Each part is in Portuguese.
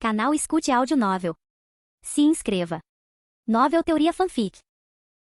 Canal Escute Áudio Novel. Se inscreva. Novel Teoria Fanfic.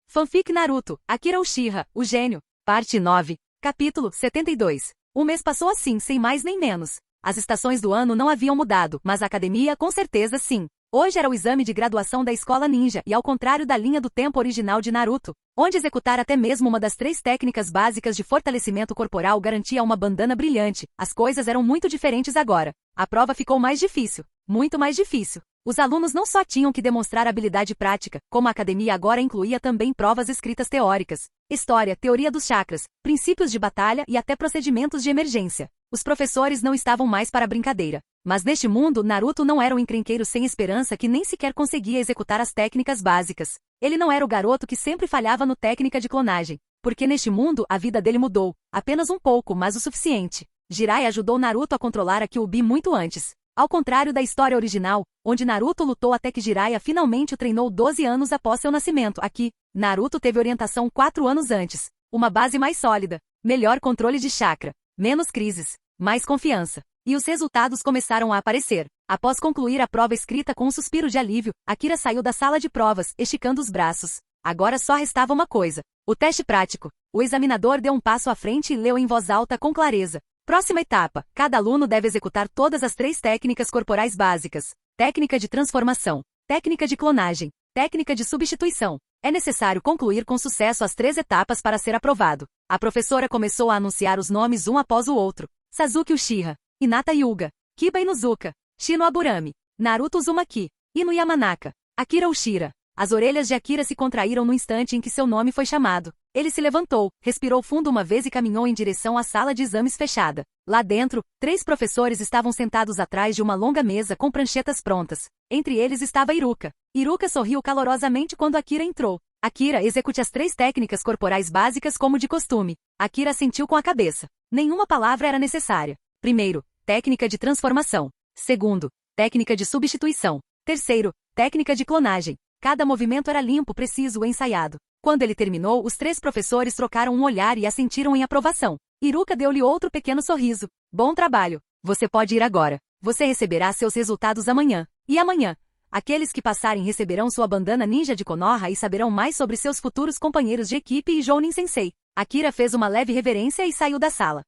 Fanfic Naruto, Akira Uchiha, o gênio. Parte 9. Capítulo 72. O mês passou assim, sem mais nem menos. As estações do ano não haviam mudado, mas a academia com certeza sim. Hoje era o exame de graduação da escola ninja e ao contrário da linha do tempo original de Naruto, onde executar até mesmo uma das 3 técnicas básicas de fortalecimento corporal garantia uma bandana brilhante, as coisas eram muito diferentes agora. A prova ficou mais difícil. Muito mais difícil. Os alunos não só tinham que demonstrar habilidade prática, como a academia agora incluía também provas escritas teóricas, história, teoria dos chakras, princípios de batalha e até procedimentos de emergência. Os professores não estavam mais para brincadeira. Mas neste mundo, Naruto não era um encrenqueiro sem esperança que nem sequer conseguia executar as técnicas básicas. Ele não era o garoto que sempre falhava no técnica de clonagem, porque neste mundo a vida dele mudou, apenas um pouco, mas o suficiente. Jiraiya ajudou Naruto a controlar a Kyuubi muito antes. Ao contrário da história original, onde Naruto lutou até que Jiraiya finalmente o treinou 12 anos após seu nascimento, aqui, Naruto teve orientação 4 anos antes. Uma base mais sólida, melhor controle de chakra, menos crises, mais confiança. E os resultados começaram a aparecer. Após concluir a prova escrita com um suspiro de alívio, Akira saiu da sala de provas, esticando os braços. Agora só restava uma coisa: o teste prático. O examinador deu um passo à frente e leu em voz alta com clareza. Próxima etapa: cada aluno deve executar todas as 3 técnicas corporais básicas. Técnica de transformação, técnica de clonagem, técnica de substituição. É necessário concluir com sucesso as 3 etapas para ser aprovado. A professora começou a anunciar os nomes um após o outro. Sasuke Uchiha, Hinata Hyuga, Kiba Inuzuka, Shino Aburame, Naruto Uzumaki, Ino Yamanaka, Akira Uchiha. As orelhas de Akira se contraíram no instante em que seu nome foi chamado. Ele se levantou, respirou fundo uma vez e caminhou em direção à sala de exames fechada. Lá dentro, 3 professores estavam sentados atrás de uma longa mesa com pranchetas prontas. Entre eles estava Iruka. Iruka sorriu calorosamente quando Akira entrou. Akira, execute as 3 técnicas corporais básicas como de costume. Akira assentiu com a cabeça. Nenhuma palavra era necessária. Primeiro, técnica de transformação. Segundo, técnica de substituição. Terceiro, técnica de clonagem. Cada movimento era limpo, preciso e ensaiado. Quando ele terminou, os 3 professores trocaram um olhar e assentiram em aprovação. Iruka deu-lhe outro pequeno sorriso. Bom trabalho. Você pode ir agora. Você receberá seus resultados amanhã. E amanhã? Aqueles que passarem receberão sua bandana ninja de Konoha e saberão mais sobre seus futuros companheiros de equipe e Jounin Sensei. Akira fez uma leve reverência e saiu da sala.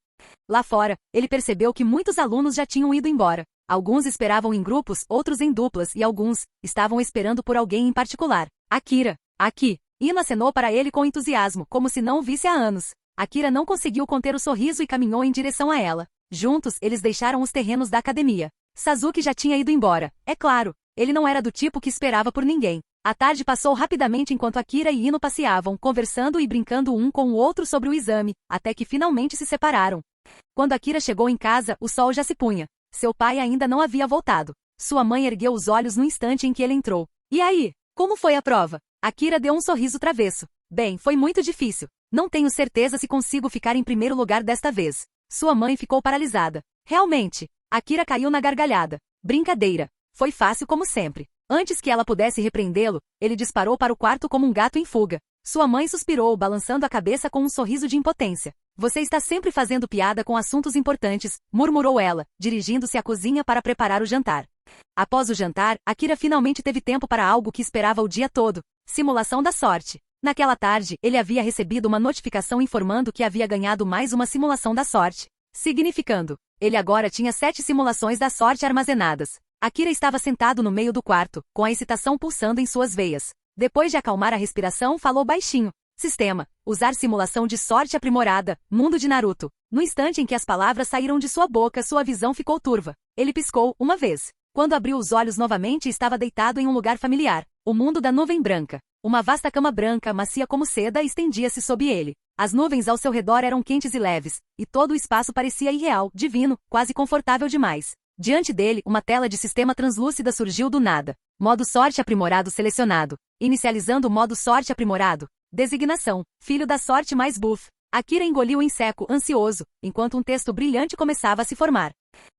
Lá fora, ele percebeu que muitos alunos já tinham ido embora. Alguns esperavam em grupos, outros em duplas e alguns estavam esperando por alguém em particular. Akira, aqui. Ino acenou para ele com entusiasmo, como se não o visse há anos. Akira não conseguiu conter o sorriso e caminhou em direção a ela. Juntos, eles deixaram os terrenos da academia. Sasuke já tinha ido embora. É claro, ele não era do tipo que esperava por ninguém. A tarde passou rapidamente enquanto Akira e Ino passeavam, conversando e brincando um com o outro sobre o exame, até que finalmente se separaram. Quando Akira chegou em casa, o sol já se punha. Seu pai ainda não havia voltado. Sua mãe ergueu os olhos no instante em que ele entrou. E aí? Como foi a prova? Akira deu um sorriso travesso. Bem, foi muito difícil. Não tenho certeza se consigo ficar em primeiro lugar desta vez. Sua mãe ficou paralisada. Realmente? Akira caiu na gargalhada. Brincadeira. Foi fácil como sempre. Antes que ela pudesse repreendê-lo, ele disparou para o quarto como um gato em fuga. Sua mãe suspirou, balançando a cabeça com um sorriso de impotência. Você está sempre fazendo piada com assuntos importantes, murmurou ela, dirigindo-se à cozinha para preparar o jantar. Após o jantar, Akira finalmente teve tempo para algo que esperava o dia todo: simulação da sorte. Naquela tarde, ele havia recebido uma notificação informando que havia ganhado mais uma simulação da sorte. Significando, ele agora tinha 7 simulações da sorte armazenadas. Akira estava sentado no meio do quarto, com a excitação pulsando em suas veias. Depois de acalmar a respiração, falou baixinho. Sistema: usar simulação de sorte aprimorada, mundo de Naruto. No instante em que as palavras saíram de sua boca, sua visão ficou turva. Ele piscou, uma vez. Quando abriu os olhos novamente, estava deitado em um lugar familiar. O mundo da nuvem branca. Uma vasta cama branca, macia como seda, estendia-se sob ele. As nuvens ao seu redor eram quentes e leves, e todo o espaço parecia irreal, divino, quase confortável demais. Diante dele, uma tela de sistema translúcida surgiu do nada. Modo sorte aprimorado selecionado. Inicializando o modo sorte aprimorado. Designação: filho da sorte mais buff. Akira engoliu em seco, ansioso, enquanto um texto brilhante começava a se formar.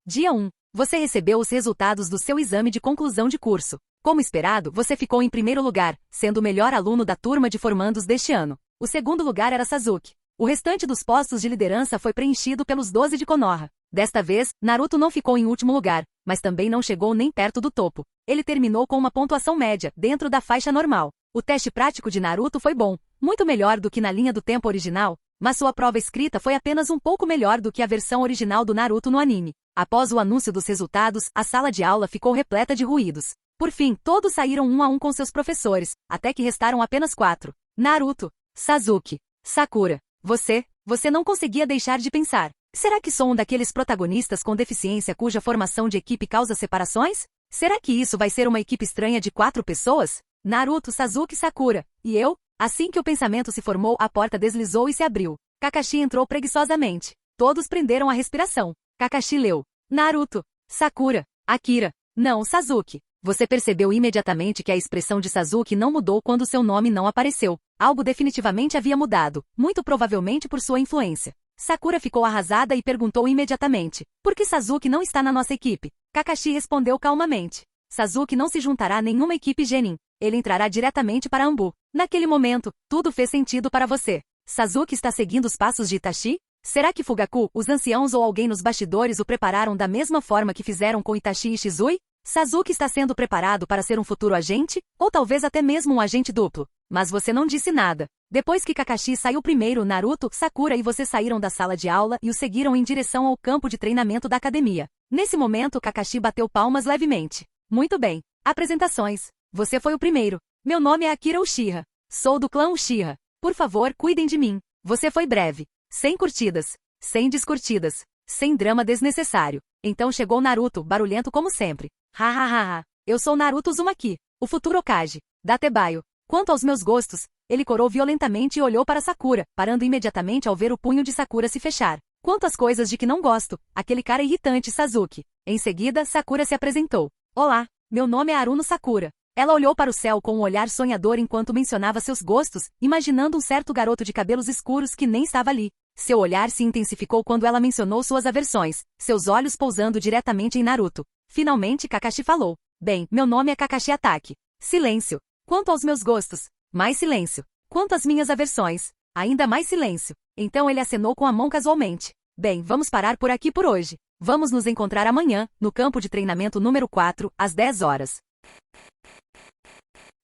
Dia 1. Você recebeu os resultados do seu exame de conclusão de curso. Como esperado, você ficou em primeiro lugar, sendo o melhor aluno da turma de formandos deste ano. O segundo lugar era Sasuke. O restante dos postos de liderança foi preenchido pelos 12 de Konoha. Desta vez, Naruto não ficou em último lugar, mas também não chegou nem perto do topo. Ele terminou com uma pontuação média, dentro da faixa normal. O teste prático de Naruto foi bom, muito melhor do que na linha do tempo original, mas sua prova escrita foi apenas um pouco melhor do que a versão original do Naruto no anime. Após o anúncio dos resultados, a sala de aula ficou repleta de ruídos. Por fim, todos saíram um a um com seus professores, até que restaram apenas 4. Naruto, Sasuke, Sakura. Você não conseguia deixar de pensar. Será que sou um daqueles protagonistas com deficiência cuja formação de equipe causa separações? Será que isso vai ser uma equipe estranha de 4 pessoas? Naruto, Sasuke e Sakura. E eu? Assim que o pensamento se formou, a porta deslizou e se abriu. Kakashi entrou preguiçosamente. Todos prenderam a respiração. Kakashi leu. Naruto, Sakura, Akira. Não, Sasuke. Você percebeu imediatamente que a expressão de Sasuke não mudou quando seu nome não apareceu. Algo definitivamente havia mudado, muito provavelmente por sua influência. Sakura ficou arrasada e perguntou imediatamente: por que Sasuke não está na nossa equipe? Kakashi respondeu calmamente: Sasuke não se juntará a nenhuma equipe Genin. Ele entrará diretamente para Anbu. Naquele momento, tudo fez sentido para você. Sasuke está seguindo os passos de Itachi? Será que Fugaku, os anciãos ou alguém nos bastidores o prepararam da mesma forma que fizeram com Itachi e Shizui? Sasuke está sendo preparado para ser um futuro agente? Ou talvez até mesmo um agente duplo? Mas você não disse nada. Depois que Kakashi saiu primeiro, Naruto, Sakura e você saíram da sala de aula e o seguiram em direção ao campo de treinamento da academia. Nesse momento, Kakashi bateu palmas levemente. Muito bem. Apresentações. Você foi o primeiro. Meu nome é Akira Uchiha. Sou do clã Uchiha. Por favor, cuidem de mim. Você foi breve. Sem curtidas. Sem descurtidas. Sem drama desnecessário. Então chegou Naruto, barulhento como sempre. Hahaha. Eu sou Naruto Uzumaki, o futuro Hokage. Datebayo. Quanto aos meus gostos, ele corou violentamente e olhou para Sakura, parando imediatamente ao ver o punho de Sakura se fechar. Quantas coisas de que não gosto, aquele cara irritante Sasuke. Em seguida, Sakura se apresentou. Olá, meu nome é Haruno Sakura. Ela olhou para o céu com um olhar sonhador enquanto mencionava seus gostos, imaginando um certo garoto de cabelos escuros que nem estava ali. Seu olhar se intensificou quando ela mencionou suas aversões, seus olhos pousando diretamente em Naruto. Finalmente Kakashi falou. Bem, meu nome é Kakashi Atake. Silêncio. Quanto aos meus gostos, mais silêncio. Quanto às minhas aversões, ainda mais silêncio. Então ele acenou com a mão casualmente. Bem, vamos parar por aqui por hoje. Vamos nos encontrar amanhã, no campo de treinamento número 4, às 10 horas.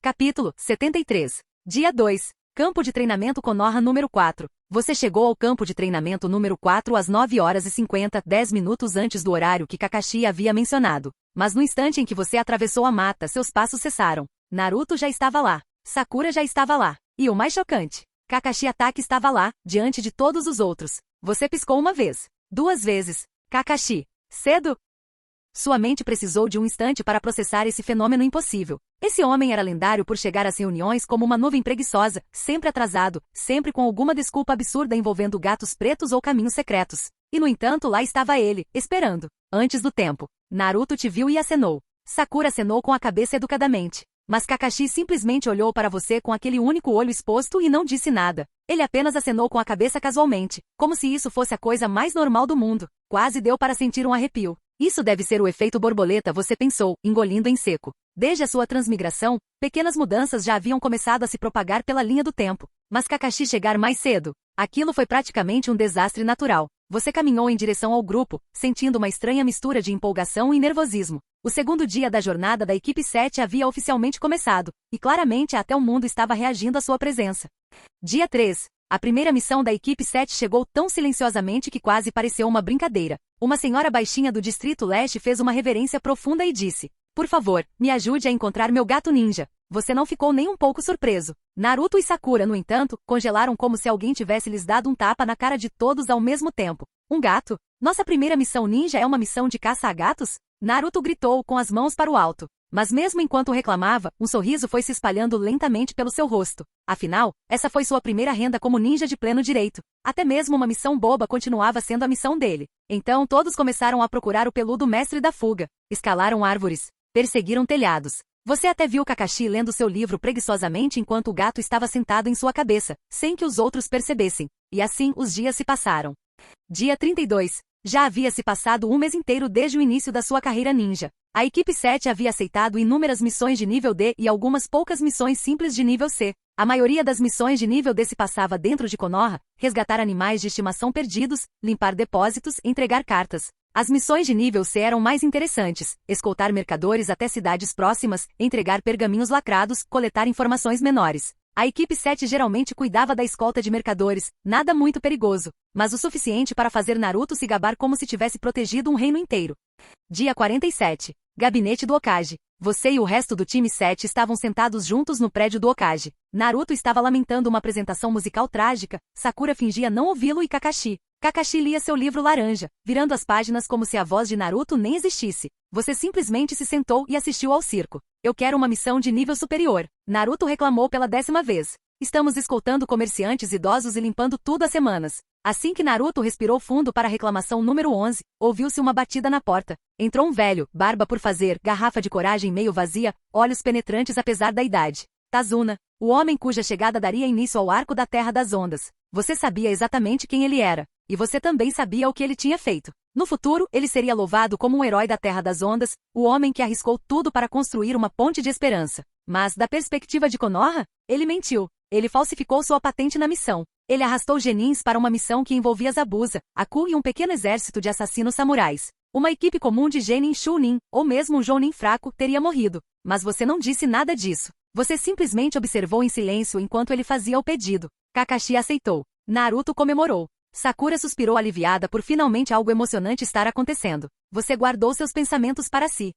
Capítulo 73. Dia 2. Campo de treinamento Konoha número 4. Você chegou ao campo de treinamento número 4 às 9 horas e 50, 10 minutos antes do horário que Kakashi havia mencionado. Mas no instante em que você atravessou a mata, seus passos cessaram. Naruto já estava lá. Sakura já estava lá. E o mais chocante, Kakashi Atake estava lá, diante de todos os outros. Você piscou uma vez. 2 vezes. Kakashi. Cedo? Sua mente precisou de um instante para processar esse fenômeno impossível. Esse homem era lendário por chegar às reuniões como uma nuvem preguiçosa, sempre atrasado, sempre com alguma desculpa absurda envolvendo gatos pretos ou caminhos secretos. E no entanto lá estava ele, esperando. Antes do tempo. Naruto te viu e acenou. Sakura acenou com a cabeça educadamente. Mas Kakashi simplesmente olhou para você com aquele único olho exposto e não disse nada. Ele apenas acenou com a cabeça casualmente, como se isso fosse a coisa mais normal do mundo. Quase deu para sentir um arrepio. Isso deve ser o efeito borboleta, você pensou, engolindo em seco. Desde a sua transmigração, pequenas mudanças já haviam começado a se propagar pela linha do tempo. Mas Kakashi chegar mais cedo, aquilo foi praticamente um desastre natural. Você caminhou em direção ao grupo, sentindo uma estranha mistura de empolgação e nervosismo. O segundo dia da jornada da equipe 7 havia oficialmente começado, e claramente até o mundo estava reagindo à sua presença. Dia 3. A primeira missão da equipe 7 chegou tão silenciosamente que quase pareceu uma brincadeira. Uma senhora baixinha do Distrito Leste fez uma reverência profunda e disse: por favor, me ajude a encontrar meu gato ninja. Você não ficou nem um pouco surpreso. Naruto e Sakura, no entanto, congelaram como se alguém tivesse lhes dado um tapa na cara de todos ao mesmo tempo. Um gato? Nossa primeira missão ninja é uma missão de caça a gatos? Naruto gritou com as mãos para o alto. Mas mesmo enquanto reclamava, um sorriso foi se espalhando lentamente pelo seu rosto. Afinal, essa foi sua primeira renda como ninja de pleno direito. Até mesmo uma missão boba continuava sendo a missão dele. Então todos começaram a procurar o peludo mestre da fuga. Escalaram árvores. Perseguiram telhados. Você até viu Kakashi lendo seu livro preguiçosamente enquanto o gato estava sentado em sua cabeça, sem que os outros percebessem. E assim os dias se passaram. Dia 32. Já havia se passado um mês inteiro desde o início da sua carreira ninja. A equipe 7 havia aceitado inúmeras missões de nível D e algumas poucas missões simples de nível C. A maioria das missões de nível D se passava dentro de Konoha, resgatar animais de estimação perdidos, limpar depósitos, entregar cartas. As missões de nível C eram mais interessantes: escoltar mercadores até cidades próximas, entregar pergaminhos lacrados, coletar informações menores. A equipe 7 geralmente cuidava da escolta de mercadores, nada muito perigoso, mas o suficiente para fazer Naruto se gabar como se tivesse protegido um reino inteiro. Dia 47. Gabinete do Hokage. Você e o resto do time 7 estavam sentados juntos no prédio do Hokage. Naruto estava lamentando uma apresentação musical trágica, Sakura fingia não ouvi-lo e Kakashi lia seu livro laranja, virando as páginas como se a voz de Naruto nem existisse. Você simplesmente se sentou e assistiu ao circo. Eu quero uma missão de nível superior. Naruto reclamou pela 10ª vez. Estamos escoltando comerciantes idosos e limpando tudo há semanas. Assim que Naruto respirou fundo para a reclamação número 11, ouviu-se uma batida na porta. Entrou um velho, barba por fazer, garrafa de coragem meio vazia, olhos penetrantes apesar da idade. Tazuna, o homem cuja chegada daria início ao Arco da Terra das Ondas. Você sabia exatamente quem ele era. E você também sabia o que ele tinha feito. No futuro, ele seria louvado como um herói da Terra das Ondas, o homem que arriscou tudo para construir uma ponte de esperança. Mas, da perspectiva de Konoha, ele mentiu. Ele falsificou sua patente na missão. Ele arrastou genins para uma missão que envolvia Zabuza, Aku e um pequeno exército de assassinos samurais. Uma equipe comum de genin Chunin, ou mesmo um jounin fraco, teria morrido. Mas você não disse nada disso. Você simplesmente observou em silêncio enquanto ele fazia o pedido. Kakashi aceitou. Naruto comemorou. Sakura suspirou aliviada por finalmente algo emocionante estar acontecendo. Você guardou seus pensamentos para si.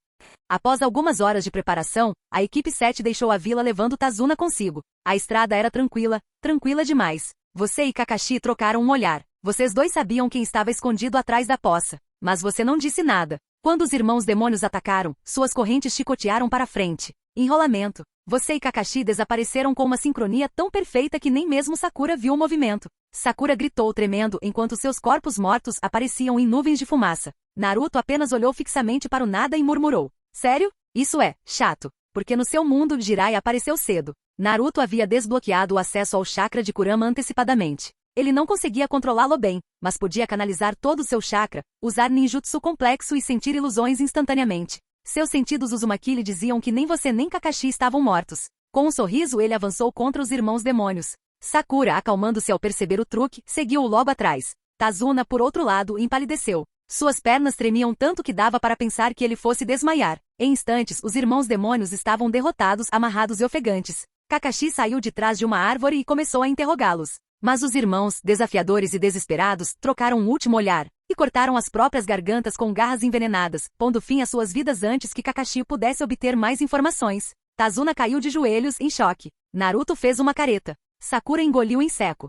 Após algumas horas de preparação, a equipe 7 deixou a vila levando Tazuna consigo. A estrada era tranquila, tranquila demais. Você e Kakashi trocaram um olhar. Vocês dois sabiam quem estava escondido atrás da poça. Mas você não disse nada. Quando os irmãos demônios atacaram, suas correntes chicotearam para frente. Enrolamento. Você e Kakashi desapareceram com uma sincronia tão perfeita que nem mesmo Sakura viu o movimento. Sakura gritou tremendo enquanto seus corpos mortos apareciam em nuvens de fumaça. Naruto apenas olhou fixamente para o nada e murmurou. Sério? Isso é chato. Porque no seu mundo, Jiraiya apareceu cedo. Naruto havia desbloqueado o acesso ao chakra de Kurama antecipadamente. Ele não conseguia controlá-lo bem, mas podia canalizar todo o seu chakra, usar ninjutsu complexo e sentir ilusões instantaneamente. Seus sentidos Uzumaki lhe diziam que nem você nem Kakashi estavam mortos. Com um sorriso ele avançou contra os irmãos demônios. Sakura, acalmando-se ao perceber o truque, seguiu-o logo atrás. Tazuna, por outro lado, empalideceu. Suas pernas tremiam tanto que dava para pensar que ele fosse desmaiar. Em instantes, os irmãos demônios estavam derrotados, amarrados e ofegantes. Kakashi saiu de trás de uma árvore e começou a interrogá-los. Mas os irmãos, desafiadores e desesperados, trocaram um último olhar, e cortaram as próprias gargantas com garras envenenadas, pondo fim às suas vidas antes que Kakashi pudesse obter mais informações. Tazuna caiu de joelhos, em choque. Naruto fez uma careta. Sakura engoliu em seco.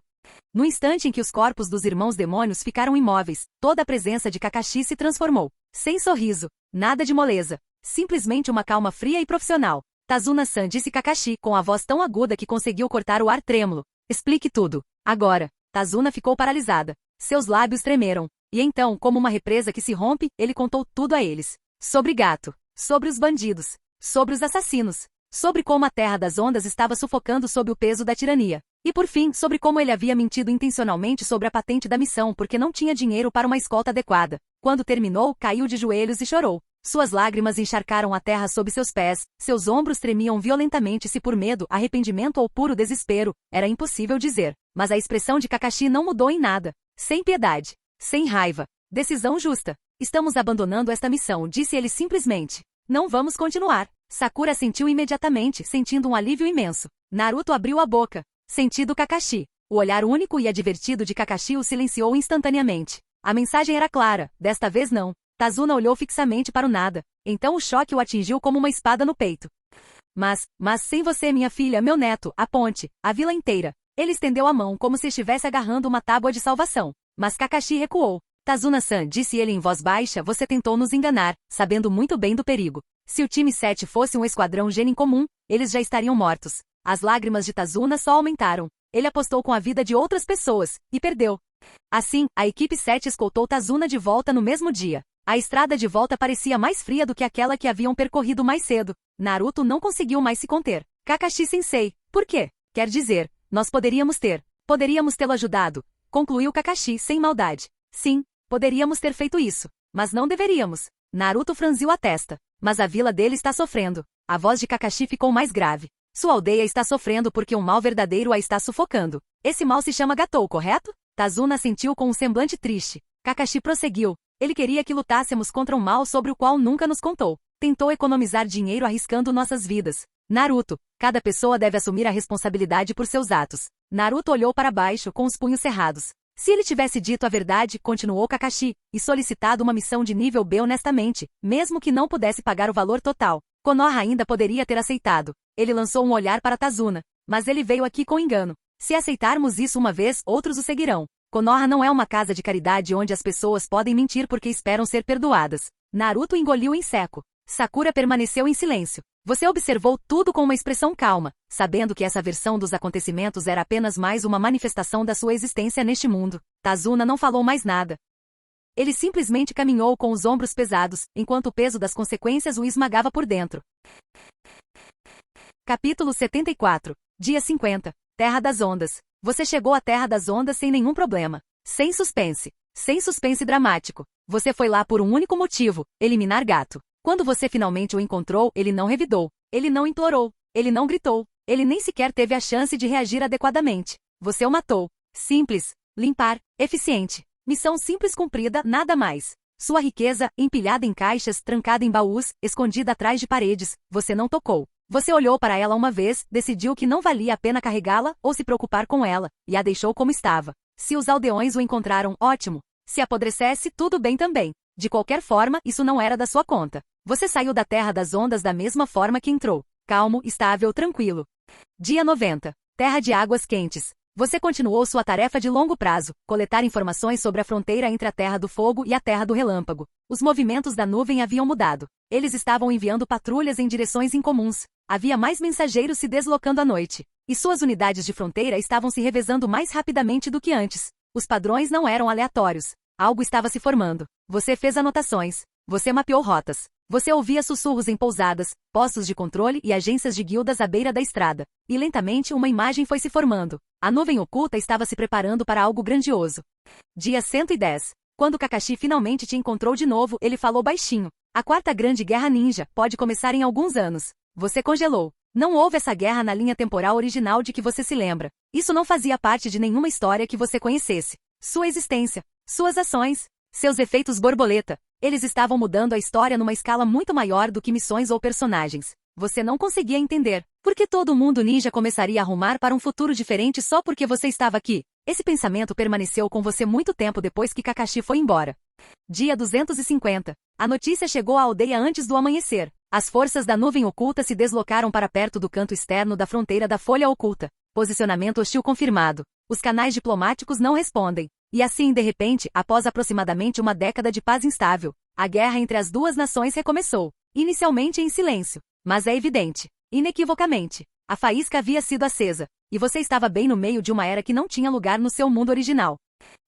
No instante em que os corpos dos irmãos demônios ficaram imóveis, toda a presença de Kakashi se transformou. Sem sorriso, nada de moleza. Simplesmente uma calma fria e profissional. Tazuna-san, disse Kakashi com a voz tão aguda que conseguiu cortar o ar trêmulo. Explique tudo. Agora. Tazuna ficou paralisada. Seus lábios tremeram. E então, como uma represa que se rompe, ele contou tudo a eles. Sobre Gato. Sobre os bandidos. Sobre os assassinos. Sobre como a Terra das Ondas estava sufocando sob o peso da tirania. E por fim, sobre como ele havia mentido intencionalmente sobre a patente da missão porque não tinha dinheiro para uma escolta adequada. Quando terminou, caiu de joelhos e chorou. Suas lágrimas encharcaram a terra sob seus pés, seus ombros tremiam violentamente se por medo, arrependimento ou puro desespero, era impossível dizer. Mas a expressão de Kakashi não mudou em nada. Sem piedade. Sem raiva. Decisão justa. Estamos abandonando esta missão, disse ele simplesmente. Não vamos continuar. Sakura sentiu imediatamente, sentindo um alívio imenso. Naruto abriu a boca. Sentido Kakashi. O olhar único e advertido de Kakashi o silenciou instantaneamente. A mensagem era clara, desta vez não. Tazuna olhou fixamente para o nada. Então o choque o atingiu como uma espada no peito. Mas sem você, minha filha, meu neto, a ponte, a vila inteira. Ele estendeu a mão como se estivesse agarrando uma tábua de salvação. Mas Kakashi recuou. Tazuna-san, disse ele em voz baixa, você tentou nos enganar, sabendo muito bem do perigo. Se o time 7 fosse um esquadrão genin comum, eles já estariam mortos. As lágrimas de Tazuna só aumentaram. Ele apostou com a vida de outras pessoas, e perdeu. Assim, a equipe 7 escoltou Tazuna de volta no mesmo dia. A estrada de volta parecia mais fria do que aquela que haviam percorrido mais cedo. Naruto não conseguiu mais se conter. Kakashi-sensei, por quê? Quer dizer, nós poderíamos tê-lo ajudado, concluiu Kakashi sem maldade. Sim, Poderíamos ter feito isso, mas não deveríamos. Naruto franziu a testa. Mas a vila dele está sofrendo. A voz de Kakashi ficou mais grave. Sua aldeia está sofrendo porque um mal verdadeiro a está sufocando. Esse mal se chama Gatou, correto? Tazuna assentiu com um semblante triste. Kakashi prosseguiu. Ele queria que lutássemos contra um mal sobre o qual nunca nos contou. Tentou economizar dinheiro arriscando nossas vidas. Naruto, cada pessoa deve assumir a responsabilidade por seus atos. Naruto olhou para baixo com os punhos cerrados. Se ele tivesse dito a verdade, continuou Kakashi, e solicitado uma missão de nível B honestamente, mesmo que não pudesse pagar o valor total, Konoha ainda poderia ter aceitado. Ele lançou um olhar para Tazuna. Mas ele veio aqui com engano. Se aceitarmos isso uma vez, outros o seguirão. Konoha não é uma casa de caridade onde as pessoas podem mentir porque esperam ser perdoadas. Naruto engoliu em seco. Sakura permaneceu em silêncio. Você observou tudo com uma expressão calma, sabendo que essa versão dos acontecimentos era apenas mais uma manifestação da sua existência neste mundo. Tazuna não falou mais nada. Ele simplesmente caminhou com os ombros pesados, enquanto o peso das consequências o esmagava por dentro. Capítulo 74. Dia 50. Terra das Ondas. Você chegou à Terra das Ondas sem nenhum problema. Sem suspense. Sem suspense dramático. Você foi lá por um único motivo: eliminar Gato. Quando você finalmente o encontrou, ele não revidou. Ele não implorou. Ele não gritou. Ele nem sequer teve a chance de reagir adequadamente. Você o matou. Simples. Limpar. Eficiente. Missão simples cumprida, nada mais. Sua riqueza, empilhada em caixas, trancada em baús, escondida atrás de paredes, você não tocou. Você olhou para ela uma vez, decidiu que não valia a pena carregá-la ou se preocupar com ela, e a deixou como estava. Se os aldeões o encontraram, ótimo. Se apodrecesse, tudo bem também. De qualquer forma, isso não era da sua conta. Você saiu da Terra das Ondas da mesma forma que entrou. Calmo, estável, tranquilo. Dia 90. Terra de Águas Quentes. Você continuou sua tarefa de longo prazo, coletar informações sobre a fronteira entre a Terra do Fogo e a Terra do Relâmpago. Os movimentos da nuvem haviam mudado. Eles estavam enviando patrulhas em direções incomuns. Havia mais mensageiros se deslocando à noite. E suas unidades de fronteira estavam se revezando mais rapidamente do que antes. Os padrões não eram aleatórios. Algo estava se formando. Você fez anotações. Você mapeou rotas. Você ouvia sussurros em pousadas, postos de controle e agências de guildas à beira da estrada. E lentamente uma imagem foi se formando. A nuvem oculta estava se preparando para algo grandioso. Dia 110. Quando Kakashi finalmente te encontrou de novo, ele falou baixinho. A quarta grande guerra ninja pode começar em alguns anos. Você congelou. Não houve essa guerra na linha temporal original de que você se lembra. Isso não fazia parte de nenhuma história que você conhecesse. Sua existência, suas ações, seus efeitos borboleta. Eles estavam mudando a história numa escala muito maior do que missões ou personagens. Você não conseguia entender. Por que todo mundo ninja começaria a arrumar para um futuro diferente só porque você estava aqui? Esse pensamento permaneceu com você muito tempo depois que Kakashi foi embora. Dia 250. A notícia chegou à aldeia antes do amanhecer. As forças da nuvem oculta se deslocaram para perto do canto externo da fronteira da Folha Oculta. Posicionamento hostil confirmado. Os canais diplomáticos não respondem. E assim, de repente, após aproximadamente uma década de paz instável, a guerra entre as duas nações recomeçou. Inicialmente em silêncio. Mas é evidente. Inequivocamente. A faísca havia sido acesa. E você estava bem no meio de uma era que não tinha lugar no seu mundo original.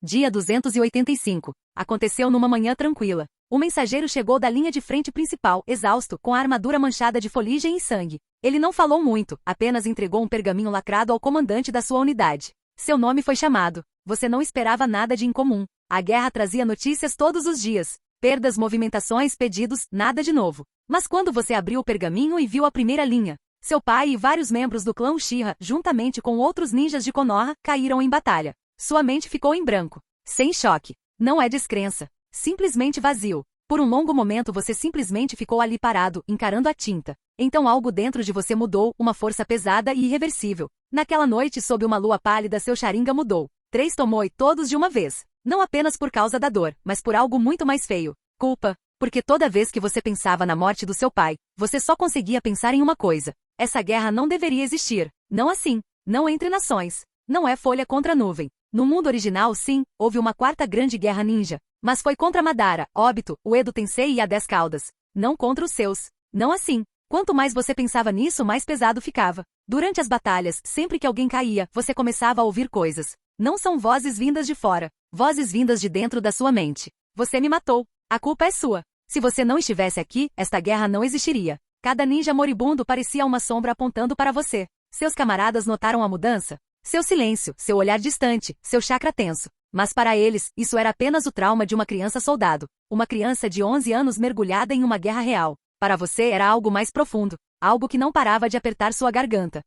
Dia 285. Aconteceu numa manhã tranquila. O mensageiro chegou da linha de frente principal, exausto, com a armadura manchada de fuligem e sangue. Ele não falou muito, apenas entregou um pergaminho lacrado ao comandante da sua unidade. Seu nome foi chamado. Você não esperava nada de incomum. A guerra trazia notícias todos os dias. Perdas, movimentações, pedidos, nada de novo. Mas quando você abriu o pergaminho e viu a primeira linha, seu pai e vários membros do clã Uchiha, juntamente com outros ninjas de Konoha, caíram em batalha. Sua mente ficou em branco. Sem choque. Não é descrença. Simplesmente vazio. Por um longo momento você simplesmente ficou ali parado, encarando a tinta. Então algo dentro de você mudou, uma força pesada e irreversível. Naquela noite, sob uma lua pálida, seu Sharingan mudou. 3 tomou e todos de uma vez. Não apenas por causa da dor, mas por algo muito mais feio. Culpa. Porque toda vez que você pensava na morte do seu pai, você só conseguia pensar em uma coisa. Essa guerra não deveria existir. Não assim. Não entre nações. Não é folha contra nuvem. No mundo original, sim, houve uma quarta grande guerra ninja. Mas foi contra Madara, Obito, o Edo Tensei e a 10 Caudas. Não contra os seus. Não assim. Quanto mais você pensava nisso, mais pesado ficava. Durante as batalhas, sempre que alguém caía, você começava a ouvir coisas. Não são vozes vindas de fora. Vozes vindas de dentro da sua mente. Você me matou. A culpa é sua. Se você não estivesse aqui, esta guerra não existiria. Cada ninja moribundo parecia uma sombra apontando para você. Seus camaradas notaram a mudança? Seu silêncio, seu olhar distante, seu chakra tenso. Mas para eles, isso era apenas o trauma de uma criança soldado. Uma criança de 11 anos mergulhada em uma guerra real. Para você era algo mais profundo. Algo que não parava de apertar sua garganta.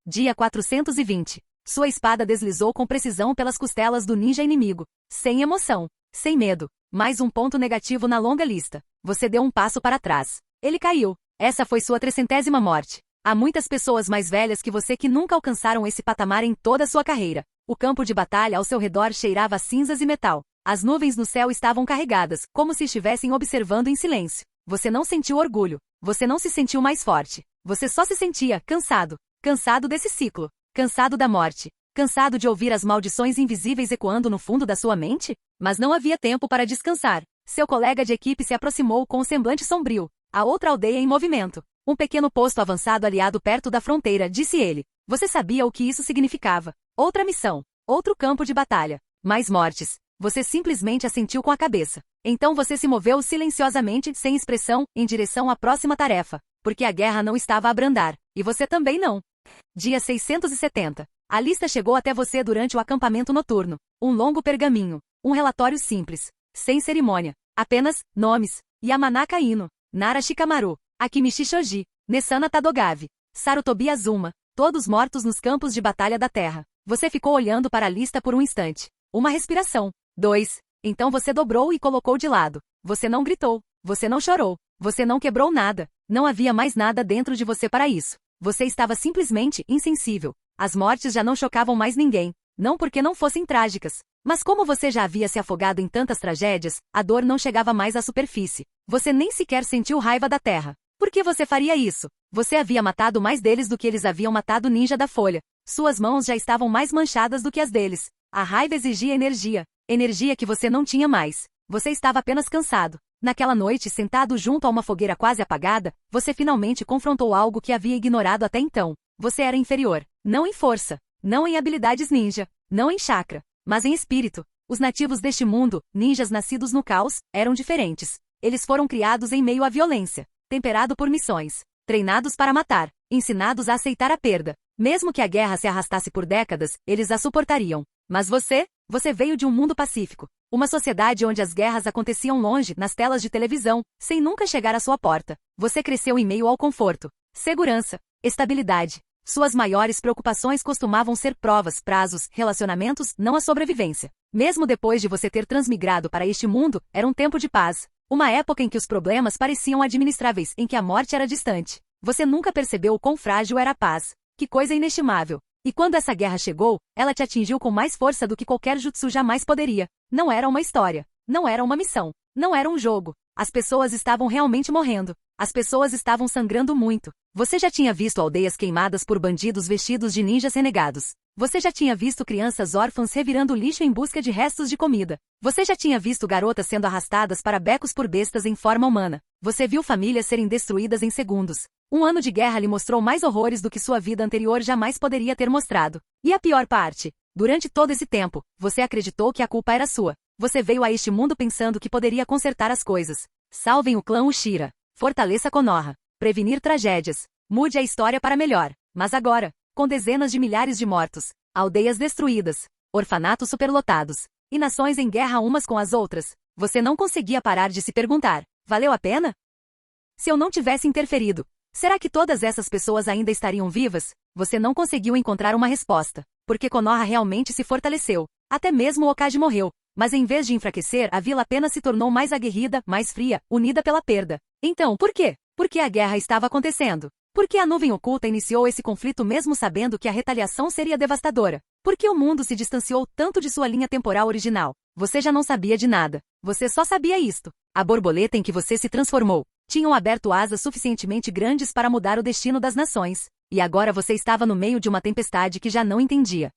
Dia 420. Sua espada deslizou com precisão pelas costelas do ninja inimigo. Sem emoção. Sem medo. Mais um ponto negativo na longa lista. Você deu um passo para trás. Ele caiu. Essa foi sua 300ª morte. Há muitas pessoas mais velhas que você que nunca alcançaram esse patamar em toda a sua carreira. O campo de batalha ao seu redor cheirava a cinzas e metal. As nuvens no céu estavam carregadas, como se estivessem observando em silêncio. Você não sentiu orgulho. Você não se sentiu mais forte. Você só se sentia cansado. Cansado desse ciclo. Cansado da morte. Cansado de ouvir as maldições invisíveis ecoando no fundo da sua mente? Mas não havia tempo para descansar. Seu colega de equipe se aproximou com um semblante sombrio. A outra aldeia em movimento. Um pequeno posto avançado aliado perto da fronteira, disse ele. Você sabia o que isso significava. Outra missão. Outro campo de batalha. Mais mortes. Você simplesmente assentiu com a cabeça. Então você se moveu silenciosamente, sem expressão, em direção à próxima tarefa. Porque a guerra não estava a abrandar. E você também não. Dia 670. A lista chegou até você durante o acampamento noturno. Um longo pergaminho. Um relatório simples. Sem cerimônia. Apenas, nomes. Yamanaka Ino. Nara Shikamaru. Akimichi Shoji. Nessana Tadogavi. Sarutobi Azuma. Todos mortos nos campos de batalha da Terra. Você ficou olhando para a lista por um instante. Uma respiração. 2. Então você dobrou e colocou de lado. Você não gritou. Você não chorou. Você não quebrou nada. Não havia mais nada dentro de você para isso. Você estava simplesmente insensível. As mortes já não chocavam mais ninguém. Não porque não fossem trágicas. Mas como você já havia se afogado em tantas tragédias, a dor não chegava mais à superfície. Você nem sequer sentiu raiva da Terra. Por que você faria isso? Você havia matado mais deles do que eles haviam matado o ninja da Folha. Suas mãos já estavam mais manchadas do que as deles. A raiva exigia energia. Energia que você não tinha mais. Você estava apenas cansado. Naquela noite, sentado junto a uma fogueira quase apagada, você finalmente confrontou algo que havia ignorado até então. Você era inferior. Não em força. Não em habilidades ninja. Não em chakra. Mas em espírito. Os nativos deste mundo, ninjas nascidos no caos, eram diferentes. Eles foram criados em meio à violência. Temperado por missões. Treinados para matar. Ensinados a aceitar a perda. Mesmo que a guerra se arrastasse por décadas, eles a suportariam. Mas você veio de um mundo pacífico. Uma sociedade onde as guerras aconteciam longe, nas telas de televisão, sem nunca chegar à sua porta. Você cresceu em meio ao conforto. Segurança. Estabilidade. Suas maiores preocupações costumavam ser provas, prazos, relacionamentos, não a sobrevivência. Mesmo depois de você ter transmigrado para este mundo, era um tempo de paz. Uma época em que os problemas pareciam administráveis, em que a morte era distante. Você nunca percebeu o quão frágil era a paz. Que coisa inestimável. E quando essa guerra chegou, ela te atingiu com mais força do que qualquer jutsu jamais poderia. Não era uma história. Não era uma missão. Não era um jogo. As pessoas estavam realmente morrendo. As pessoas estavam sangrando muito. Você já tinha visto aldeias queimadas por bandidos vestidos de ninjas renegados. Você já tinha visto crianças órfãs revirando lixo em busca de restos de comida. Você já tinha visto garotas sendo arrastadas para becos por bestas em forma humana. Você viu famílias serem destruídas em segundos. Um ano de guerra lhe mostrou mais horrores do que sua vida anterior jamais poderia ter mostrado. E a pior parte? Durante todo esse tempo, você acreditou que a culpa era sua. Você veio a este mundo pensando que poderia consertar as coisas. Salvem o clã Uchiha. Fortaleça Konoha. Prevenir tragédias. Mude a história para melhor. Mas agora, com dezenas de milhares de mortos, aldeias destruídas, orfanatos superlotados, e nações em guerra umas com as outras, você não conseguia parar de se perguntar, valeu a pena? Se eu não tivesse interferido, será que todas essas pessoas ainda estariam vivas? Você não conseguiu encontrar uma resposta, porque Konoha realmente se fortaleceu. Até mesmo Okaji morreu, mas em vez de enfraquecer, a vila apenas se tornou mais aguerrida, mais fria, unida pela perda. Então, por quê? Porque a guerra estava acontecendo. Porque a nuvem oculta iniciou esse conflito mesmo sabendo que a retaliação seria devastadora. Porque o mundo se distanciou tanto de sua linha temporal original. Você já não sabia de nada. Você só sabia isto. A borboleta em que você se transformou. Tinham aberto asas suficientemente grandes para mudar o destino das nações. E agora você estava no meio de uma tempestade que já não entendia.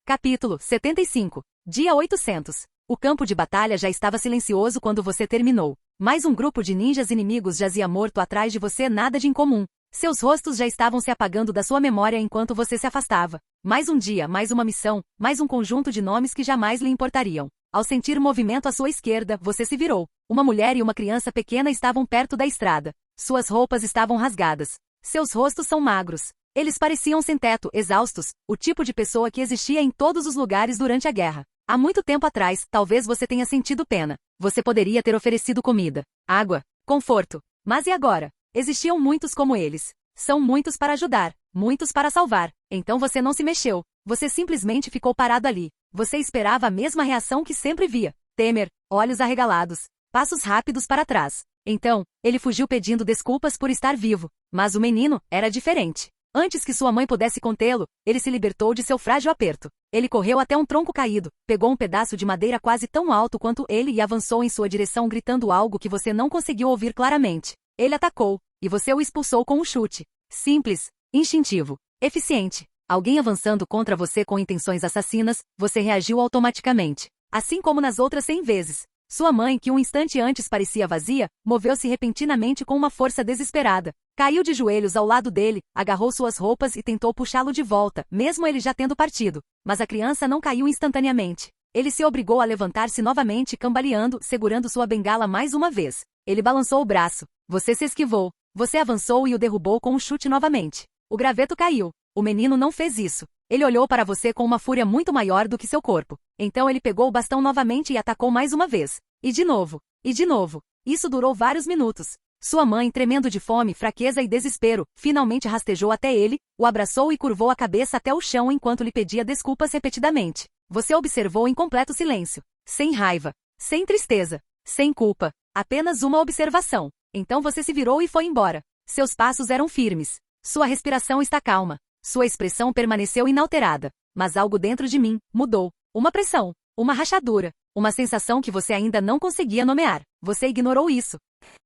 Capítulo 75. Dia 800. O campo de batalha já estava silencioso quando você terminou. Mais um grupo de ninjas inimigos jazia morto atrás de você, nada de incomum. Seus rostos já estavam se apagando da sua memória enquanto você se afastava. Mais um dia, mais uma missão, mais um conjunto de nomes que jamais lhe importariam. Ao sentir movimento à sua esquerda, você se virou. Uma mulher e uma criança pequena estavam perto da estrada. Suas roupas estavam rasgadas. Seus rostos são magros. Eles pareciam sem teto, exaustos, o tipo de pessoa que existia em todos os lugares durante a guerra. Há muito tempo atrás, talvez você tenha sentido pena. Você poderia ter oferecido comida, água, conforto. Mas e agora? Existiam muitos como eles. São muitos para ajudar, muitos para salvar. Então você não se mexeu. Você simplesmente ficou parado ali. Você esperava a mesma reação que sempre via. Temer, olhos arregalados, passos rápidos para trás. Então, ele fugiu pedindo desculpas por estar vivo. Mas o menino era diferente. Antes que sua mãe pudesse contê-lo, ele se libertou de seu frágil aperto. Ele correu até um tronco caído, pegou um pedaço de madeira quase tão alto quanto ele e avançou em sua direção gritando algo que você não conseguiu ouvir claramente. Ele atacou, e você o expulsou com um chute. Simples, instintivo, eficiente. Alguém avançando contra você com intenções assassinas, você reagiu automaticamente. Assim como nas outras 100 vezes. Sua mãe, que um instante antes parecia vazia, moveu-se repentinamente com uma força desesperada. Caiu de joelhos ao lado dele, agarrou suas roupas e tentou puxá-lo de volta, mesmo ele já tendo partido. Mas a criança não caiu instantaneamente. Ele se obrigou a levantar-se novamente, cambaleando, segurando sua bengala mais uma vez. Ele balançou o braço. Você se esquivou. Você avançou e o derrubou com um chute novamente. O graveto caiu. O menino não fez isso. Ele olhou para você com uma fúria muito maior do que seu corpo. Então ele pegou o bastão novamente e atacou mais uma vez. E de novo. E de novo. Isso durou vários minutos. Sua mãe, tremendo de fome, fraqueza e desespero, finalmente rastejou até ele, o abraçou e curvou a cabeça até o chão enquanto lhe pedia desculpas repetidamente. Você observou em completo silêncio. Sem raiva. Sem tristeza. Sem culpa. Apenas uma observação. Então você se virou e foi embora. Seus passos eram firmes. Sua respiração está calma. Sua expressão permaneceu inalterada. Mas algo dentro de mim mudou. Uma pressão. Uma rachadura. Uma sensação que você ainda não conseguia nomear. Você ignorou isso.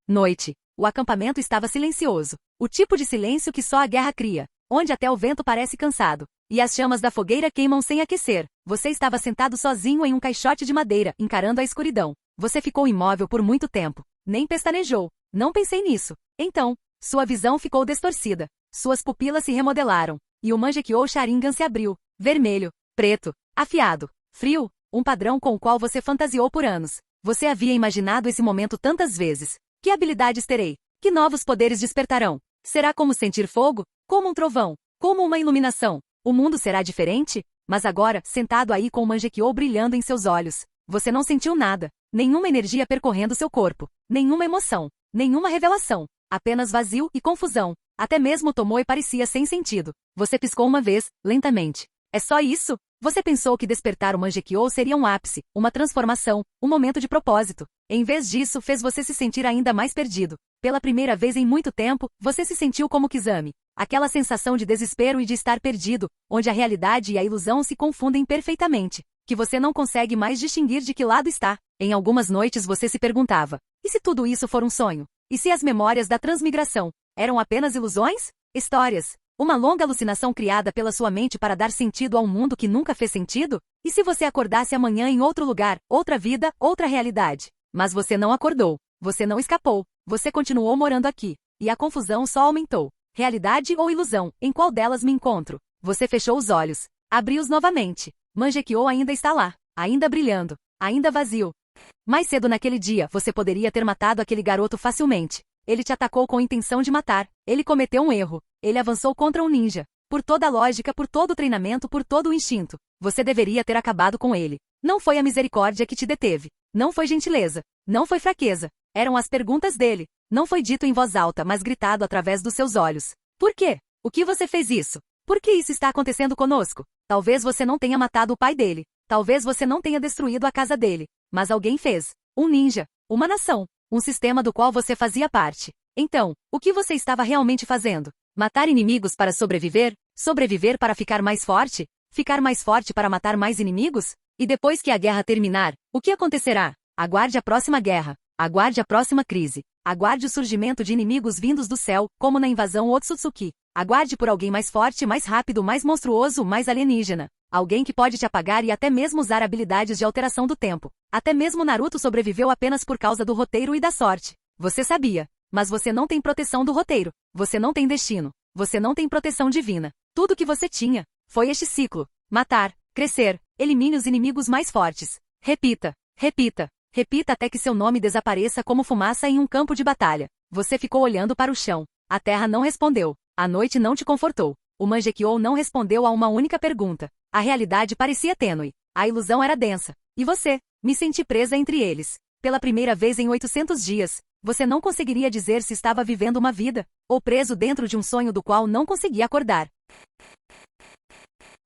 Noite. O acampamento estava silencioso. O tipo de silêncio que só a guerra cria. Onde até o vento parece cansado. E as chamas da fogueira queimam sem aquecer. Você estava sentado sozinho em um caixote de madeira, encarando a escuridão. Você ficou imóvel por muito tempo. Nem pestanejou. Não pensei nisso. Então, sua visão ficou distorcida. Suas pupilas se remodelaram. E o Mangekyou Sharingan se abriu. Vermelho, preto, afiado, frio. Um padrão com o qual você fantasiou por anos. Você havia imaginado esse momento tantas vezes. Que habilidades terei? Que novos poderes despertarão? Será como sentir fogo? Como um trovão? Como uma iluminação? O mundo será diferente? Mas agora, sentado aí com o Mangekyou brilhando em seus olhos, você não sentiu nada. Nenhuma energia percorrendo seu corpo. Nenhuma emoção. Nenhuma revelação. Apenas vazio e confusão. Até mesmo Tomoe parecia sem sentido. Você piscou uma vez, lentamente. É só isso? Você pensou que despertar o Mangekyou seria um ápice, uma transformação, um momento de propósito. Em vez disso, fez você se sentir ainda mais perdido. Pela primeira vez em muito tempo, você se sentiu como Kizami. Aquela sensação de desespero e de estar perdido, onde a realidade e a ilusão se confundem perfeitamente. Que você não consegue mais distinguir de que lado está. Em algumas noites você se perguntava, e se tudo isso for um sonho? E se as memórias da transmigração eram apenas ilusões? Histórias. Uma longa alucinação criada pela sua mente para dar sentido a um mundo que nunca fez sentido? E se você acordasse amanhã em outro lugar, outra vida, outra realidade? Mas você não acordou. Você não escapou. Você continuou morando aqui. E a confusão só aumentou. Realidade ou ilusão? Em qual delas me encontro? Você fechou os olhos. Abriu-os novamente. Mangekyou ainda está lá. Ainda brilhando. Ainda vazio. Mais cedo naquele dia, você poderia ter matado aquele garoto facilmente. Ele te atacou com intenção de matar. Ele cometeu um erro. Ele avançou contra um ninja. Por toda a lógica, por todo o treinamento, por todo o instinto. Você deveria ter acabado com ele. Não foi a misericórdia que te deteve. Não foi gentileza. Não foi fraqueza. Eram as perguntas dele. Não foi dito em voz alta, mas gritado através dos seus olhos. Por quê? O que você fez isso? Por que isso está acontecendo conosco? Talvez você não tenha matado o pai dele. Talvez você não tenha destruído a casa dele. Mas alguém fez. Um ninja. Uma nação. Um sistema do qual você fazia parte. Então, o que você estava realmente fazendo? Matar inimigos para sobreviver? Sobreviver para ficar mais forte? Ficar mais forte para matar mais inimigos? E depois que a guerra terminar, o que acontecerá? Aguarde a próxima guerra. Aguarde a próxima crise. Aguarde o surgimento de inimigos vindos do céu, como na invasão Otsutsuki. Aguarde por alguém mais forte, mais rápido, mais monstruoso, mais alienígena. Alguém que pode te apagar e até mesmo usar habilidades de alteração do tempo. Até mesmo Naruto sobreviveu apenas por causa do roteiro e da sorte. Você sabia. Mas você não tem proteção do roteiro. Você não tem destino. Você não tem proteção divina. Tudo que você tinha foi este ciclo. Matar, crescer, elimine os inimigos mais fortes. Repita, repita, repita até que seu nome desapareça como fumaça em um campo de batalha. Você ficou olhando para o chão. A terra não respondeu. A noite não te confortou. O Mangekyou não respondeu a uma única pergunta. A realidade parecia tênue. A ilusão era densa. E você? Me senti presa entre eles. Pela primeira vez em 800 dias, você não conseguiria dizer se estava vivendo uma vida, ou preso dentro de um sonho do qual não conseguia acordar.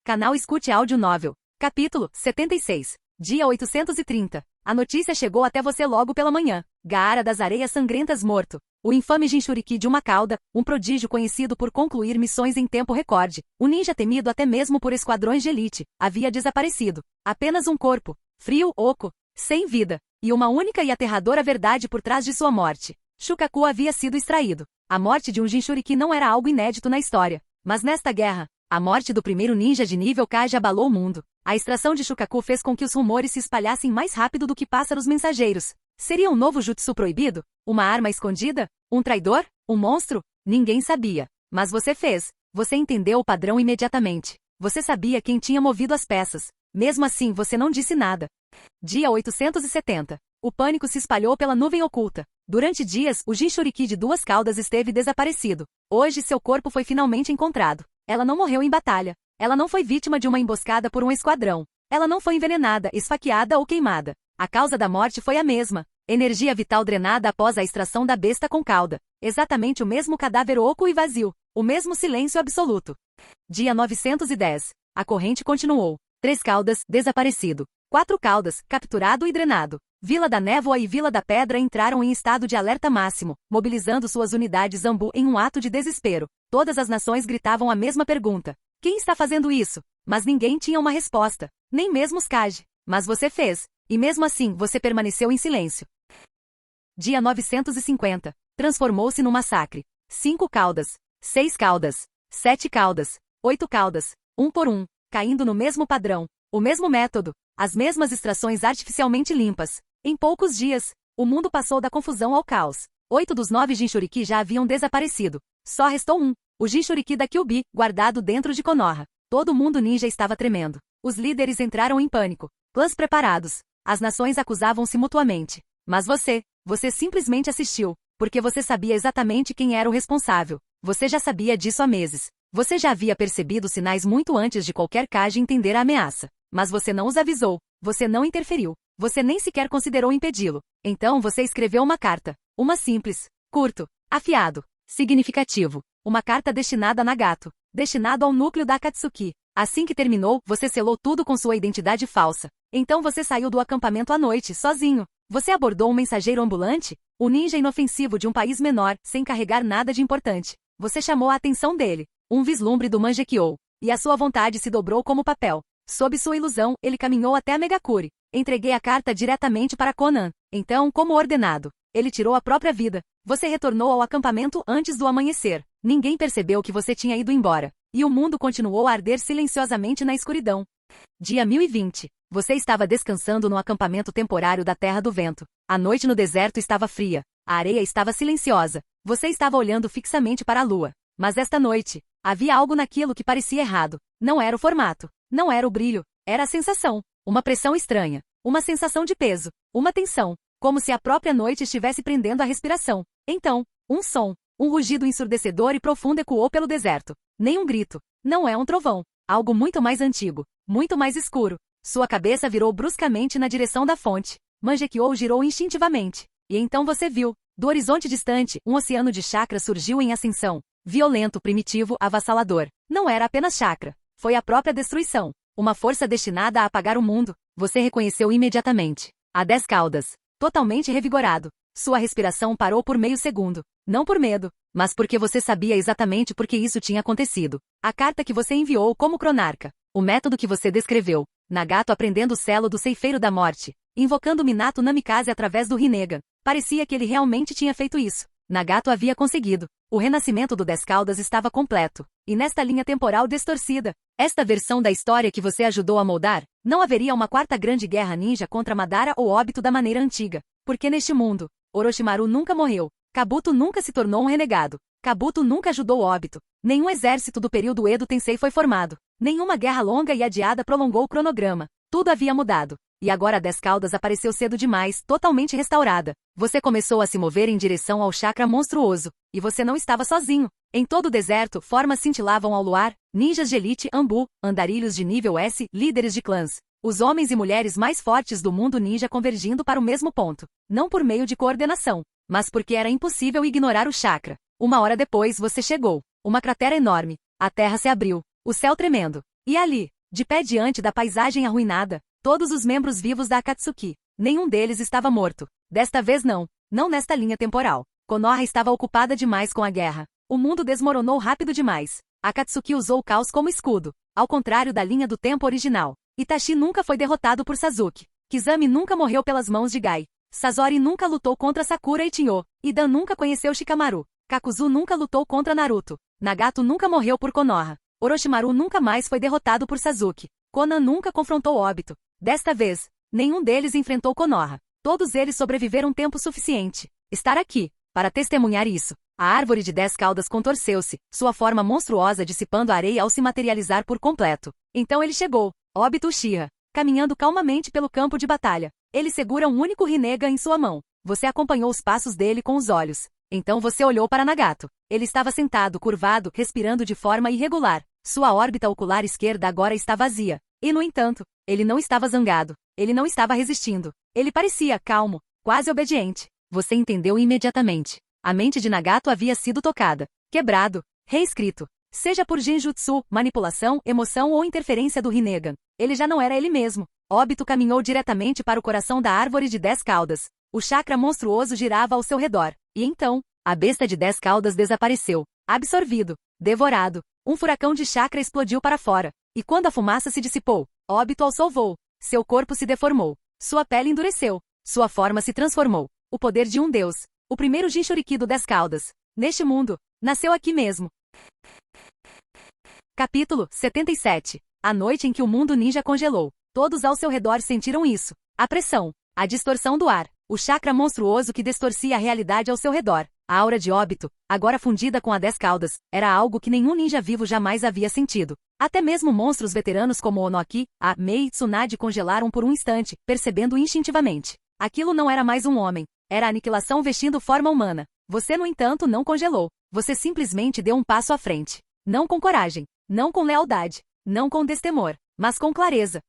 Canal Escute Áudio Novel. Capítulo 76. Dia 830. A notícia chegou até você logo pela manhã. Gaara das Areias Sangrentas morto. O infame Jinchuriki de uma cauda, um prodígio conhecido por concluir missões em tempo recorde, um ninja temido até mesmo por esquadrões de elite, havia desaparecido. Apenas um corpo, frio, oco, sem vida, e uma única e aterradora verdade por trás de sua morte. Shukaku havia sido extraído. A morte de um Jinchuriki não era algo inédito na história, mas nesta guerra, a morte do primeiro ninja de nível Kage abalou o mundo. A extração de Shukaku fez com que os rumores se espalhassem mais rápido do que pássaros mensageiros. Seria um novo jutsu proibido? Uma arma escondida? Um traidor? Um monstro? Ninguém sabia. Mas você fez. Você entendeu o padrão imediatamente. Você sabia quem tinha movido as peças. Mesmo assim, você não disse nada. Dia 870. O pânico se espalhou pela nuvem oculta. Durante dias, o Jinchuriki de duas caudas esteve desaparecido. Hoje, seu corpo foi finalmente encontrado. Ela não morreu em batalha. Ela não foi vítima de uma emboscada por um esquadrão. Ela não foi envenenada, esfaqueada ou queimada. A causa da morte foi a mesma. Energia vital drenada após a extração da besta com cauda. Exatamente o mesmo cadáver oco e vazio. O mesmo silêncio absoluto. Dia 910. A corrente continuou. 3 caudas, desaparecido. 4 caudas, capturado e drenado. Vila da Névoa e Vila da Pedra entraram em estado de alerta máximo, mobilizando suas unidades Zambu em um ato de desespero. Todas as nações gritavam a mesma pergunta. Quem está fazendo isso? Mas ninguém tinha uma resposta. Nem mesmo os Kage. Mas você fez. E mesmo assim, você permaneceu em silêncio. Dia 950. Transformou-se num massacre. 5 caudas. 6 caudas. 7 caudas. 8 caudas. Um por um. Caindo no mesmo padrão. O mesmo método. As mesmas extrações artificialmente limpas. Em poucos dias, o mundo passou da confusão ao caos. 8 dos 9 Jinchuriki já haviam desaparecido. Só restou um. O Jinchuriki da Kyuubi, guardado dentro de Konoha. Todo mundo ninja estava tremendo. Os líderes entraram em pânico. Clãs preparados. As nações acusavam-se mutuamente. Mas você simplesmente assistiu, porque você sabia exatamente quem era o responsável. Você já sabia disso há meses. Você já havia percebido sinais muito antes de qualquer Kage entender a ameaça. Mas você não os avisou. Você não interferiu. Você nem sequer considerou impedi-lo. Então você escreveu uma carta. Uma simples, curto, afiado, significativo. Uma carta destinada a Nagato. Destinado ao núcleo da Akatsuki. Assim que terminou, você selou tudo com sua identidade falsa. Então você saiu do acampamento à noite, sozinho. Você abordou um mensageiro ambulante? O ninja inofensivo de um país menor, sem carregar nada de importante. Você chamou a atenção dele. Um vislumbre do Mangekyou. E a sua vontade se dobrou como papel. Sob sua ilusão, ele caminhou até a Megakuri. Entreguei a carta diretamente para Conan. Então, como ordenado, ele tirou a própria vida. Você retornou ao acampamento antes do amanhecer. Ninguém percebeu que você tinha ido embora. E o mundo continuou a arder silenciosamente na escuridão. Dia 1020. Você estava descansando no acampamento temporário da Terra do Vento. A noite no deserto estava fria. A areia estava silenciosa. Você estava olhando fixamente para a lua. Mas esta noite, havia algo naquilo que parecia errado. Não era o formato. Não era o brilho. Era a sensação. Uma pressão estranha. Uma sensação de peso. Uma tensão. Como se a própria noite estivesse prendendo a respiração. Então, um som. Um rugido ensurdecedor e profundo ecoou pelo deserto. Nem um grito. Não é um trovão. Algo muito mais antigo. Muito mais escuro. Sua cabeça virou bruscamente na direção da fonte. Mangekyou girou instintivamente. E então você viu. Do horizonte distante, um oceano de chakra surgiu em ascensão. Violento, primitivo, avassalador. Não era apenas chakra. Foi a própria destruição. Uma força destinada a apagar o mundo. Você reconheceu imediatamente. A 10 caudas. Totalmente revigorado. Sua respiração parou por meio segundo. Não por medo, mas porque você sabia exatamente por que isso tinha acontecido. A carta que você enviou como cronarca. O método que você descreveu. Nagato aprendendo o selo do ceifeiro da morte. Invocando Minato Namikaze através do Rinnegan. Parecia que ele realmente tinha feito isso. Nagato havia conseguido. O renascimento do 10 caudas estava completo. E nesta linha temporal distorcida, esta versão da história que você ajudou a moldar, não haveria uma quarta grande guerra ninja contra Madara ou Obito da maneira antiga. Porque neste mundo, Orochimaru nunca morreu. Kabuto nunca se tornou um renegado. Kabuto nunca ajudou Obito. Nenhum exército do período Edo Tensei foi formado. Nenhuma guerra longa e adiada prolongou o cronograma. Tudo havia mudado. E agora a 10 caudas apareceu cedo demais, totalmente restaurada. Você começou a se mover em direção ao chakra monstruoso. E você não estava sozinho. Em todo o deserto, formas cintilavam ao luar, ninjas de elite Ambu, andarilhos de nível S, líderes de clãs. Os homens e mulheres mais fortes do mundo ninja convergindo para o mesmo ponto. Não por meio de coordenação, mas porque era impossível ignorar o chakra. Uma hora depois você chegou. Uma cratera enorme. A terra se abriu. O céu tremendo. E ali, de pé diante da paisagem arruinada, todos os membros vivos da Akatsuki. Nenhum deles estava morto. Desta vez não. Não nesta linha temporal. Konoha estava ocupada demais com a guerra. O mundo desmoronou rápido demais. Akatsuki usou o caos como escudo. Ao contrário da linha do tempo original. Itachi nunca foi derrotado por Sasuke. Kizami nunca morreu pelas mãos de Gai. Sasori nunca lutou contra Sakura e Tinho. Idan nunca conheceu Shikamaru. Kakuzu nunca lutou contra Naruto. Nagato nunca morreu por Konoha. Orochimaru nunca mais foi derrotado por Sasuke. Konan nunca confrontou Obito. Desta vez, nenhum deles enfrentou Konoha. Todos eles sobreviveram tempo suficiente. Estar aqui, para testemunhar isso. A árvore de 10 caudas contorceu-se, sua forma monstruosa dissipando a areia ao se materializar por completo. Então ele chegou. Obito Uchiha, caminhando calmamente pelo campo de batalha. Ele segura um único Rinnegan em sua mão. Você acompanhou os passos dele com os olhos. Então você olhou para Nagato. Ele estava sentado, curvado, respirando de forma irregular. Sua órbita ocular esquerda agora está vazia. E no entanto, ele não estava zangado. Ele não estava resistindo. Ele parecia calmo, quase obediente. Você entendeu imediatamente. A mente de Nagato havia sido tocada, quebrado, reescrito. Seja por genjutsu, manipulação, emoção ou interferência do Rinnegan. Ele já não era ele mesmo. Obito caminhou diretamente para o coração da árvore de 10 caudas. O chakra monstruoso girava ao seu redor. E então, a besta de 10 caudas desapareceu. Absorvido. Devorado. Um furacão de chakra explodiu para fora. E quando a fumaça se dissipou, Obito alçou voo. Seu corpo se deformou. Sua pele endureceu. Sua forma se transformou. O poder de um deus. O primeiro Jinchuriki do 10 caudas. Neste mundo, nasceu aqui mesmo. Capítulo 77. A noite em que o mundo ninja congelou. Todos ao seu redor sentiram isso. A pressão. A distorção do ar. O chakra monstruoso que distorcia a realidade ao seu redor. A aura de Obito, agora fundida com a 10 caudas, era algo que nenhum ninja vivo jamais havia sentido. Até mesmo monstros veteranos como Onoki, a Mei e Tsunade congelaram por um instante, percebendo instintivamente. Aquilo não era mais um homem. Era a aniquilação vestindo forma humana. Você, no entanto, não congelou. Você simplesmente deu um passo à frente. Não com coragem. Não com lealdade. Não com destemor. Mas com clareza.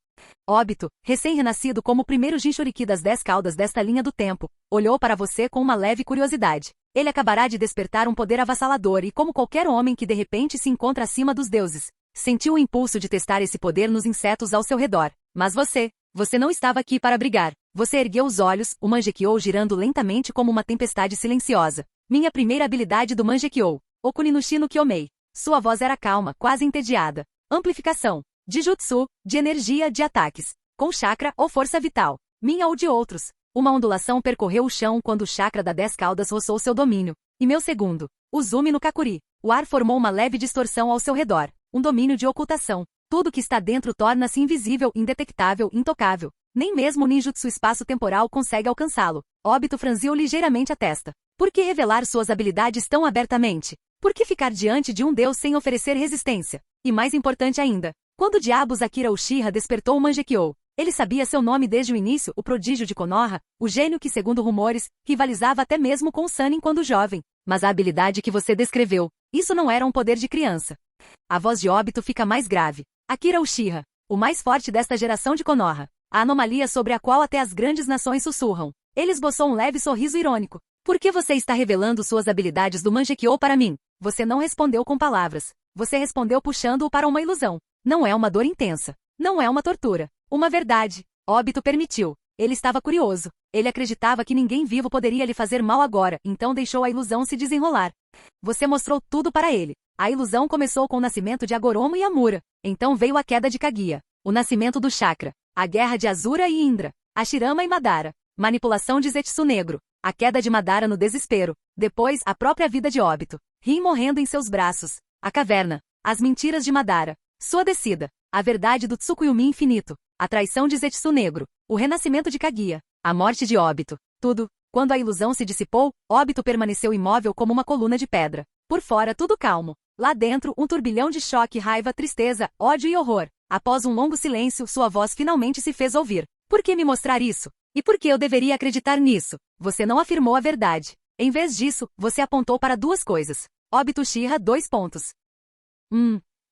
Obito, recém-renascido como o primeiro Jinchuriki das 10 caudas desta linha do tempo, olhou para você com uma leve curiosidade. Ele acabará de despertar um poder avassalador e, como qualquer homem que de repente se encontra acima dos deuses, sentiu o impulso de testar esse poder nos insetos ao seu redor. Mas você não estava aqui para brigar. Você ergueu os olhos, o Mangekyou girando lentamente como uma tempestade silenciosa. Minha primeira habilidade do Mangekyou. Okuninushi no Kyomei. Sua voz era calma, quase entediada. Amplificação. De jutsu, de energia, de ataques. Com chakra ou força vital. Minha ou de outros. Uma ondulação percorreu o chão quando o chakra da 10 caudas roçou seu domínio. E meu segundo. Uzumi no Kakuri. O ar formou uma leve distorção ao seu redor. Um domínio de ocultação. Tudo que está dentro torna-se invisível, indetectável, intocável. Nem mesmo o ninjutsu espaço-temporal consegue alcançá-lo. Obito franziu ligeiramente a testa. Por que revelar suas habilidades tão abertamente? Por que ficar diante de um deus sem oferecer resistência? E mais importante ainda, quando diabos Akira Uchiha despertou o Mangekyou? Ele sabia seu nome desde o início, o prodígio de Konoha, o gênio que, segundo rumores, rivalizava até mesmo com Sannin quando jovem. Mas a habilidade que você descreveu, isso não era um poder de criança. A voz de Obito fica mais grave. Akira Uchiha, o mais forte desta geração de Konoha. A anomalia sobre a qual até as grandes nações sussurram. Ele esboçou um leve sorriso irônico. Por que você está revelando suas habilidades do Mangekyou para mim? Você não respondeu com palavras. Você respondeu puxando-o para uma ilusão. Não é uma dor intensa. Não é uma tortura. Uma verdade. Obito permitiu. Ele estava curioso. Ele acreditava que ninguém vivo poderia lhe fazer mal agora, então deixou a ilusão se desenrolar. Você mostrou tudo para ele. A ilusão começou com o nascimento de Agoromo e Amura. Então veio a queda de Kaguya. O nascimento do chakra. A guerra de Azura e Indra. Hashirama e Madara. Manipulação de Zetsu Negro. A queda de Madara no desespero. Depois, a própria vida de Obito. Rin morrendo em seus braços. A caverna. As mentiras de Madara. Sua descida. A verdade do Tsukuyumi infinito. A traição de Zetsu Negro. O renascimento de Kaguya. A morte de Obito. Tudo. Quando a ilusão se dissipou, Obito permaneceu imóvel como uma coluna de pedra. Por fora tudo calmo. Lá dentro um turbilhão de choque, raiva, tristeza, ódio e horror. Após um longo silêncio, sua voz finalmente se fez ouvir. Por que me mostrar isso? E por que eu deveria acreditar nisso? Você não afirmou a verdade. Em vez disso, você apontou para duas coisas. Obito Uchiha, 2 pontos.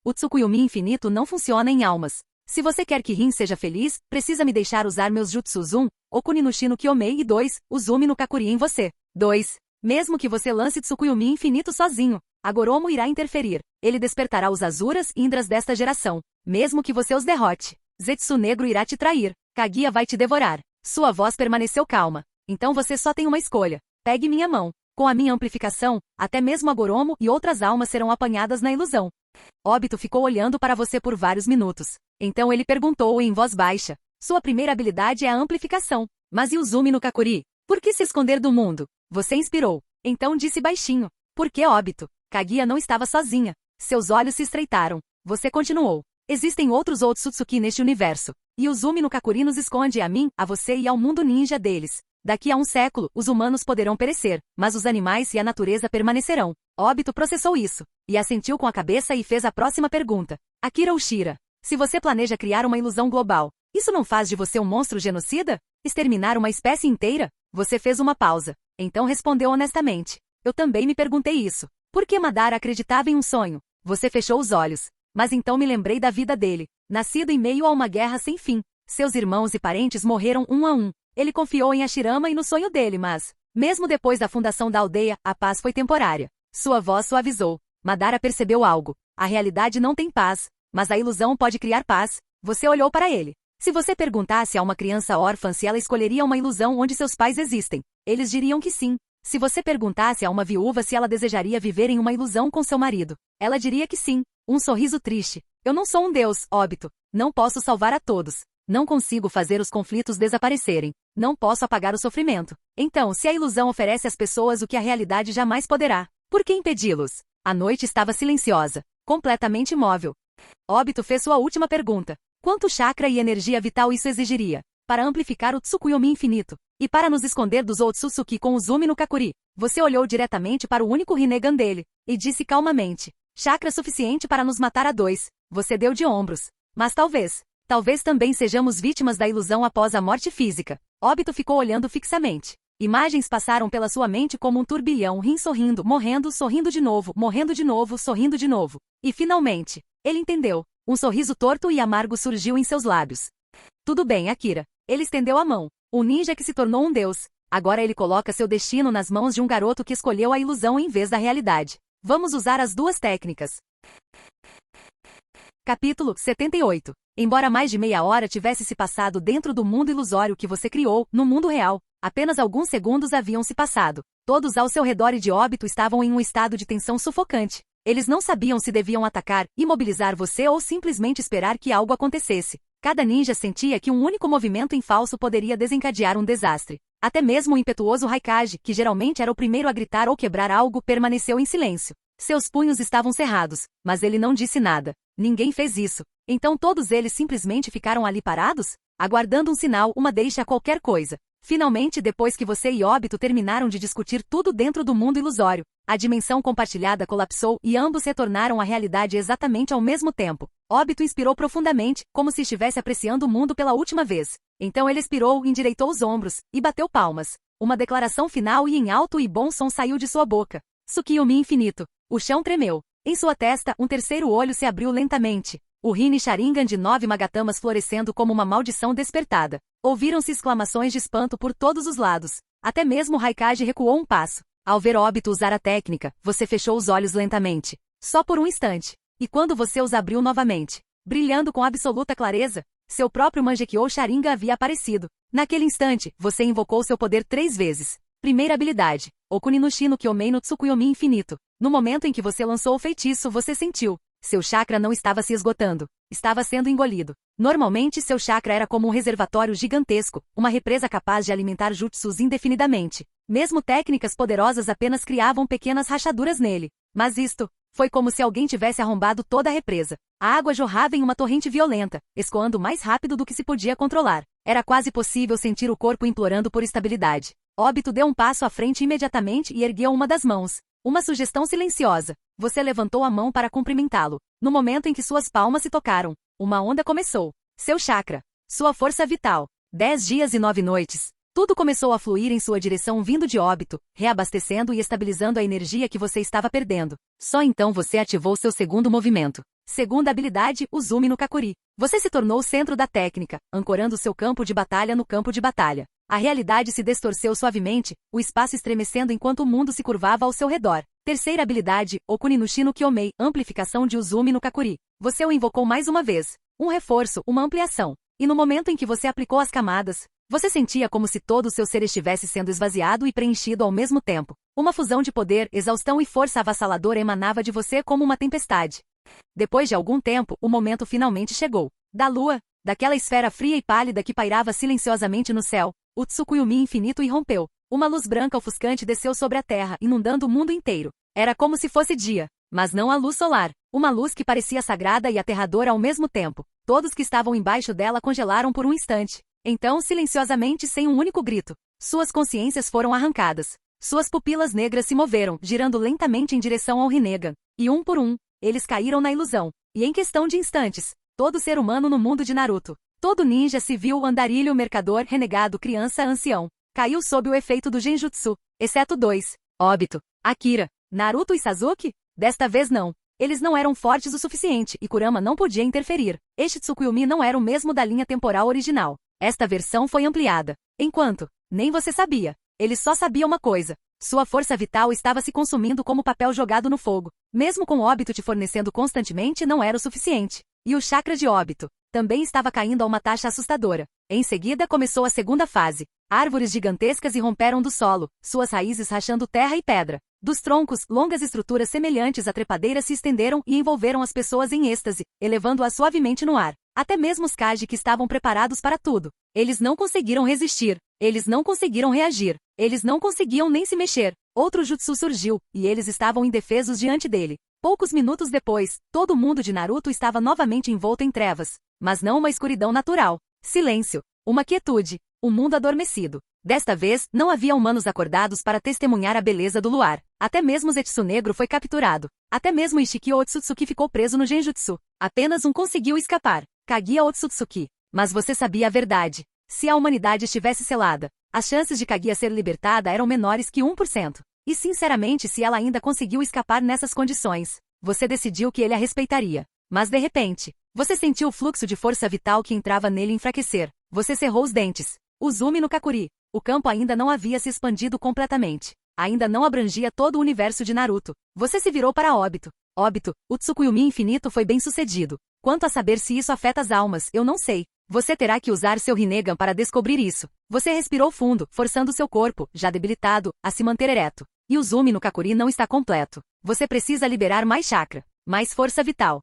O Tsukuyomi infinito não funciona em almas. Se você quer que Rin seja feliz, precisa me deixar usar meus jutsus 1, Okuni no Shi no Kyomei e 2, Uzumi no Kakuri em você. 2. Mesmo que você lance Tsukuyomi infinito sozinho, Agoromo irá interferir. Ele despertará os Azuras e Indras desta geração. Mesmo que você os derrote, Zetsu Negro irá te trair. Kaguya vai te devorar. Sua voz permaneceu calma. Então você só tem uma escolha. Pegue minha mão. Com a minha amplificação, até mesmo Agoromo e outras almas serão apanhadas na ilusão. Obito ficou olhando para você por vários minutos. Então ele perguntou em voz baixa. Sua primeira habilidade é a amplificação. Mas e Uzumi no Kakuri? Por que se esconder do mundo? Você inspirou. Então disse baixinho. Por que Obito? Kaguya não estava sozinha. Seus olhos se estreitaram. Você continuou. Existem outros Otsutsuki neste universo. E Uzumi no Kakuri nos esconde a mim, a você e ao mundo ninja deles. Daqui a um século, os humanos poderão perecer, mas os animais e a natureza permanecerão. Obito processou isso, e assentiu com a cabeça e fez a próxima pergunta. Akira Ushira, se você planeja criar uma ilusão global, isso não faz de você um monstro genocida? Exterminar uma espécie inteira? Você fez uma pausa. Então respondeu honestamente. Eu também me perguntei isso. Por que Madara acreditava em um sonho? Você fechou os olhos. Mas então me lembrei da vida dele. Nascido em meio a uma guerra sem fim. Seus irmãos e parentes morreram um a um. Ele confiou em Hashirama e no sonho dele, mas, mesmo depois da fundação da aldeia, a paz foi temporária. Sua voz suavizou. Madara percebeu algo. A realidade não tem paz, mas a ilusão pode criar paz. Você olhou para ele. Se você perguntasse a uma criança órfã se ela escolheria uma ilusão onde seus pais existem, eles diriam que sim. Se você perguntasse a uma viúva se ela desejaria viver em uma ilusão com seu marido, ela diria que sim. Um sorriso triste. Eu não sou um deus, Obito. Não posso salvar a todos. Não consigo fazer os conflitos desaparecerem. Não posso apagar o sofrimento. Então, se a ilusão oferece às pessoas o que a realidade jamais poderá, por que impedi-los? A noite estava silenciosa, completamente imóvel. Obito fez sua última pergunta. Quanto chakra e energia vital isso exigiria? Para amplificar o Tsukuyomi infinito. E para nos esconder dos Otsutsuki com Uzumi no Kakuri. Você olhou diretamente para o único Rinnegan dele, e disse calmamente. Chakra suficiente para nos matar a dois. Você deu de ombros. Mas talvez também sejamos vítimas da ilusão após a morte física. Obito ficou olhando fixamente. Imagens passaram pela sua mente como um turbilhão, Rin sorrindo, morrendo, sorrindo de novo, morrendo de novo, sorrindo de novo. E finalmente, ele entendeu. Um sorriso torto e amargo surgiu em seus lábios. Tudo bem, Akira. Ele estendeu a mão. Um ninja que se tornou um deus. Agora ele coloca seu destino nas mãos de um garoto que escolheu a ilusão em vez da realidade. Vamos usar as duas técnicas. Capítulo 78. Embora mais de meia hora tivesse se passado dentro do mundo ilusório que você criou, no mundo real, apenas alguns segundos haviam se passado. Todos ao seu redor e de Obito estavam em um estado de tensão sufocante. Eles não sabiam se deviam atacar, imobilizar você ou simplesmente esperar que algo acontecesse. Cada ninja sentia que um único movimento em falso poderia desencadear um desastre. Até mesmo o impetuoso Raikage, que geralmente era o primeiro a gritar ou quebrar algo, permaneceu em silêncio. Seus punhos estavam cerrados, mas ele não disse nada. Ninguém fez isso. Então todos eles simplesmente ficaram ali parados? Aguardando um sinal, uma deixa, qualquer coisa. Finalmente, depois que você e Obito terminaram de discutir tudo dentro do mundo ilusório, a dimensão compartilhada colapsou e ambos retornaram à realidade exatamente ao mesmo tempo. Obito inspirou profundamente, como se estivesse apreciando o mundo pela última vez. Então ele expirou, endireitou os ombros, e bateu palmas. Uma declaração final e em alto e bom som saiu de sua boca. Tsukuyomi infinito. O chão tremeu. Em sua testa, um terceiro olho se abriu lentamente. O Rin Sharingan de 9 Magatamas florescendo como uma maldição despertada. Ouviram-se exclamações de espanto por todos os lados. Até mesmo Raikage recuou um passo. Ao ver Obito usar a técnica, você fechou os olhos lentamente. Só por um instante. E quando você os abriu novamente, brilhando com absoluta clareza, seu próprio Mangekyou Sharingan havia aparecido. Naquele instante, você invocou seu poder 3 vezes. Primeira habilidade, Okuni no Shi no Kyomei no Tsukuyomi infinito. No momento em que você lançou o feitiço, você sentiu. Seu chakra não estava se esgotando. Estava sendo engolido. Normalmente seu chakra era como um reservatório gigantesco, uma represa capaz de alimentar jutsus indefinidamente. Mesmo técnicas poderosas apenas criavam pequenas rachaduras nele. Mas isto foi como se alguém tivesse arrombado toda a represa. A água jorrava em uma torrente violenta, escoando mais rápido do que se podia controlar. Era quase possível sentir o corpo implorando por estabilidade. Obito deu um passo à frente imediatamente e ergueu uma das mãos. Uma sugestão silenciosa. Você levantou a mão para cumprimentá-lo. No momento em que suas palmas se tocaram, uma onda começou. Seu chakra. Sua força vital. 10 dias e 9 noites. Tudo começou a fluir em sua direção vindo de Obito, reabastecendo e estabilizando a energia que você estava perdendo. Só então você ativou seu segundo movimento. Segunda habilidade, Uzumi no Kakuri. Você se tornou o centro da técnica, ancorando seu campo de batalha no campo de batalha. A realidade se distorceu suavemente, o espaço estremecendo enquanto o mundo se curvava ao seu redor. Terceira habilidade, Okuni no Shi no Kyomei, amplificação de Uzumi no Kakuri. Você o invocou mais uma vez. Um reforço, uma ampliação. E no momento em que você aplicou as camadas, você sentia como se todo o seu ser estivesse sendo esvaziado e preenchido ao mesmo tempo. Uma fusão de poder, exaustão e força avassaladora emanava de você como uma tempestade. Depois de algum tempo, o momento finalmente chegou. Da lua, daquela esfera fria e pálida que pairava silenciosamente no céu, o Tsukuyumi infinito irrompeu. Uma luz branca ofuscante desceu sobre a terra, inundando o mundo inteiro. Era como se fosse dia, mas não a luz solar. Uma luz que parecia sagrada e aterradora ao mesmo tempo. Todos que estavam embaixo dela congelaram por um instante. Então, silenciosamente, sem um único grito, suas consciências foram arrancadas. Suas pupilas negras se moveram, girando lentamente em direção ao Rinnegan. E um por um, eles caíram na ilusão. E em questão de instantes, todo ser humano no mundo de Naruto, todo ninja, civil, andarilho, mercador, renegado, criança, ancião, caiu sob o efeito do Genjutsu, exceto dois: Obito, Akira, Naruto e Sasuke? Desta vez não. Eles não eram fortes o suficiente e Kurama não podia interferir. Este Tsukuyumi não era o mesmo da linha temporal original. Esta versão foi ampliada. Enquanto, nem você sabia. Ele só sabia uma coisa. Sua força vital estava se consumindo como papel jogado no fogo. Mesmo com Obito te fornecendo constantemente, não era o suficiente. E o chakra de Obito também estava caindo a uma taxa assustadora. Em seguida começou a segunda fase. Árvores gigantescas irromperam do solo, suas raízes rachando terra e pedra. Dos troncos, longas estruturas semelhantes a trepadeiras se estenderam e envolveram as pessoas em êxtase, elevando-as suavemente no ar. Até mesmo os Kage que estavam preparados para tudo. Eles não conseguiram resistir. Eles não conseguiram reagir. Eles não conseguiam nem se mexer. Outro jutsu surgiu, e eles estavam indefesos diante dele. Poucos minutos depois, todo o mundo de Naruto estava novamente envolto em trevas. Mas não uma escuridão natural. Silêncio. Uma quietude. Um mundo adormecido. Desta vez, não havia humanos acordados para testemunhar a beleza do luar. Até mesmo Zetsu Negro foi capturado. Até mesmo Ishiki Otsutsuki ficou preso no Genjutsu. Apenas um conseguiu escapar. Kaguya Otsutsuki. Mas você sabia a verdade. Se a humanidade estivesse selada, as chances de Kaguya ser libertada eram menores que 1%. E sinceramente, se ela ainda conseguiu escapar nessas condições, você decidiu que ele a respeitaria. Mas de repente, você sentiu o fluxo de força vital que entrava nele enfraquecer. Você cerrou os dentes. Uzumi no Kakuri. O campo ainda não havia se expandido completamente. Ainda não abrangia todo o universo de Naruto. Você se virou para Obito. Obito, o Tsukuyumi infinito foi bem sucedido. Quanto a saber se isso afeta as almas, eu não sei. Você terá que usar seu Rinnegan para descobrir isso. Você respirou fundo, forçando seu corpo, já debilitado, a se manter ereto. E o Uzumi no Kakuri não está completo. Você precisa liberar mais chakra, mais força vital.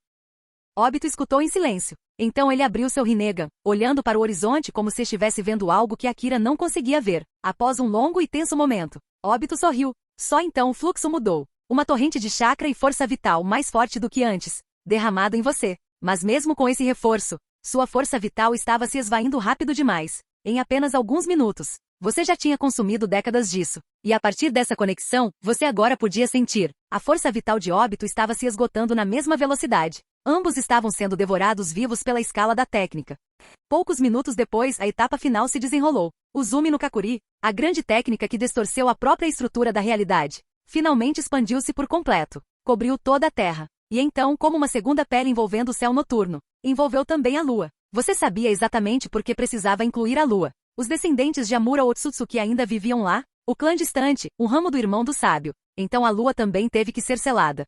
Obito escutou em silêncio. Então ele abriu seu Rinnegan, olhando para o horizonte como se estivesse vendo algo que Akira não conseguia ver. Após um longo e tenso momento, Obito sorriu. Só então o fluxo mudou. Uma torrente de chakra e força vital mais forte do que antes, derramado em você. Mas mesmo com esse reforço, sua força vital estava se esvaindo rápido demais. Em apenas alguns minutos, você já tinha consumido décadas disso. E a partir dessa conexão, você agora podia sentir. A força vital de Obito estava se esgotando na mesma velocidade. Ambos estavam sendo devorados vivos pela escala da técnica. Poucos minutos depois, a etapa final se desenrolou. Uzumi no Kakuri, a grande técnica que distorceu a própria estrutura da realidade, finalmente expandiu-se por completo. Cobriu toda a terra. E então, como uma segunda pele envolvendo o céu noturno, envolveu também a lua. Você sabia exatamente por que precisava incluir a lua. Os descendentes de Amura Otsutsuki ainda viviam lá? O clã distante, um ramo do irmão do sábio. Então a lua também teve que ser selada.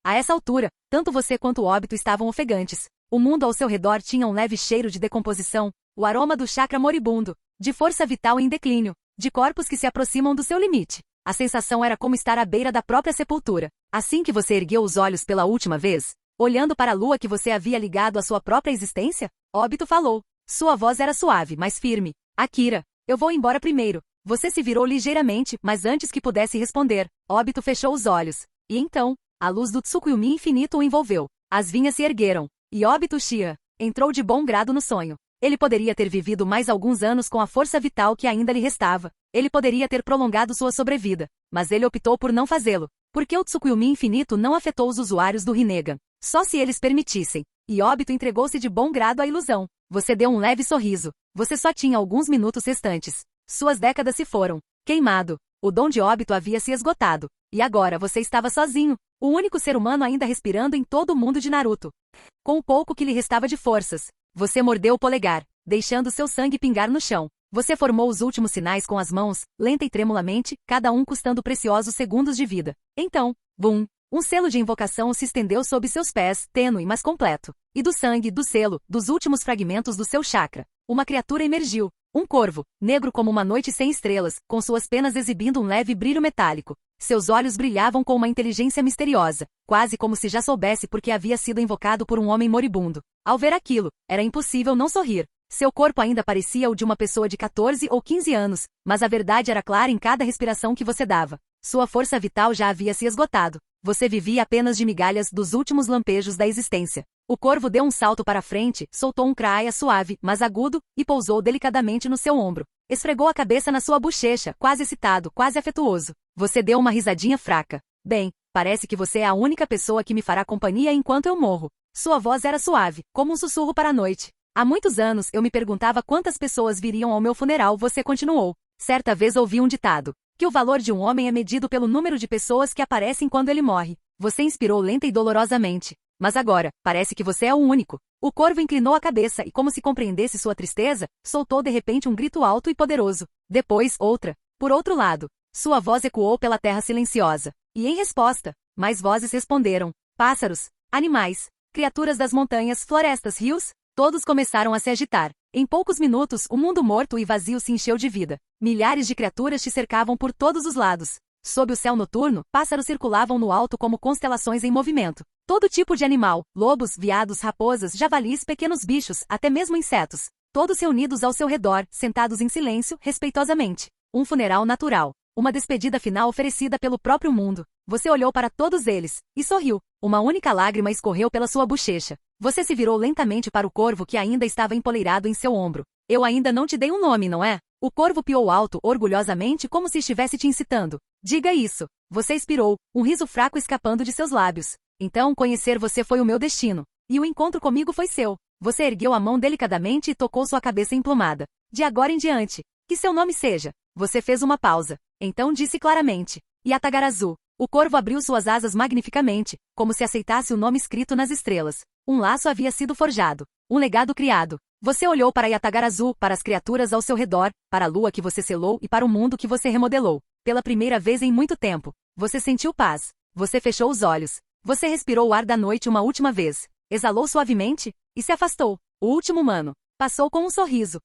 A essa altura, tanto você quanto o Obito estavam ofegantes. O mundo ao seu redor tinha um leve cheiro de decomposição, o aroma do chakra moribundo, de força vital em declínio, de corpos que se aproximam do seu limite. A sensação era como estar à beira da própria sepultura. Assim que você ergueu os olhos pela última vez, olhando para a lua que você havia ligado à sua própria existência, Obito falou. Sua voz era suave, mas firme. Akira, eu vou embora primeiro. Você se virou ligeiramente, mas antes que pudesse responder, Obito fechou os olhos. E então, a luz do Tsukuyumi infinito o envolveu. As vinhas se ergueram. E Obito Uchiha entrou de bom grado no sonho. Ele poderia ter vivido mais alguns anos com a força vital que ainda lhe restava. Ele poderia ter prolongado sua sobrevida. Mas ele optou por não fazê-lo. Porque o Tsukuyumi infinito não afetou os usuários do Rinnegan. Só se eles permitissem. E Obito entregou-se de bom grado à ilusão. Você deu um leve sorriso. Você só tinha alguns minutos restantes. Suas décadas se foram. Queimado. O dom de óbito havia se esgotado. E agora você estava sozinho, o único ser humano ainda respirando em todo o mundo de Naruto. Com o pouco que lhe restava de forças, você mordeu o polegar, deixando seu sangue pingar no chão. Você formou os últimos sinais com as mãos, lenta e tremulamente, cada um custando preciosos segundos de vida. Então, bum! Um selo de invocação se estendeu sob seus pés, tênue mas completo. E do sangue, do selo, dos últimos fragmentos do seu chakra, uma criatura emergiu. Um corvo, negro como uma noite sem estrelas, com suas penas exibindo um leve brilho metálico. Seus olhos brilhavam com uma inteligência misteriosa, quase como se já soubesse porque havia sido invocado por um homem moribundo. Ao ver aquilo, era impossível não sorrir. Seu corpo ainda parecia o de uma pessoa de 14 ou 15 anos, mas a verdade era clara em cada respiração que você dava. Sua força vital já havia se esgotado. Você vivia apenas de migalhas dos últimos lampejos da existência. O corvo deu um salto para frente, soltou um craia suave, mas agudo, e pousou delicadamente no seu ombro. Esfregou a cabeça na sua bochecha, quase excitado, quase afetuoso. Você deu uma risadinha fraca. Bem, parece que você é a única pessoa que me fará companhia enquanto eu morro. Sua voz era suave, como um sussurro para a noite. Há muitos anos eu me perguntava quantas pessoas viriam ao meu funeral, você continuou. Certa vez ouvi um ditado, que o valor de um homem é medido pelo número de pessoas que aparecem quando ele morre. Você inspirou lenta e dolorosamente. Mas agora, parece que você é o único. O corvo inclinou a cabeça e, como se compreendesse sua tristeza, soltou de repente um grito alto e poderoso. Depois, outra. Por outro lado, sua voz ecoou pela terra silenciosa. E em resposta, mais vozes responderam. Pássaros, animais, criaturas das montanhas, florestas, rios, todos começaram a se agitar. Em poucos minutos, o mundo morto e vazio se encheu de vida. Milhares de criaturas te cercavam por todos os lados. Sob o céu noturno, pássaros circulavam no alto como constelações em movimento. Todo tipo de animal, lobos, veados, raposas, javalis, pequenos bichos, até mesmo insetos. Todos reunidos ao seu redor, sentados em silêncio, respeitosamente. Um funeral natural. Uma despedida final oferecida pelo próprio mundo. Você olhou para todos eles, e sorriu. Uma única lágrima escorreu pela sua bochecha. Você se virou lentamente para o corvo que ainda estava empoleirado em seu ombro. Eu ainda não te dei um nome, não é? O corvo piou alto, orgulhosamente, como se estivesse te incitando. Diga isso. Você expirou, um riso fraco escapando de seus lábios. Então, conhecer você foi o meu destino. E o encontro comigo foi seu. Você ergueu a mão delicadamente e tocou sua cabeça emplumada. De agora em diante, que seu nome seja. Você fez uma pausa. Então disse claramente. Yatagarazu. O corvo abriu suas asas magnificamente, como se aceitasse o nome escrito nas estrelas. Um laço havia sido forjado. Um legado criado. Você olhou para Yatagarazu, para as criaturas ao seu redor, para a lua que você selou e para o mundo que você remodelou. Pela primeira vez em muito tempo, você sentiu paz. Você fechou os olhos. Você respirou o ar da noite uma última vez. Exalou suavemente e se afastou. O último humano passou com um sorriso.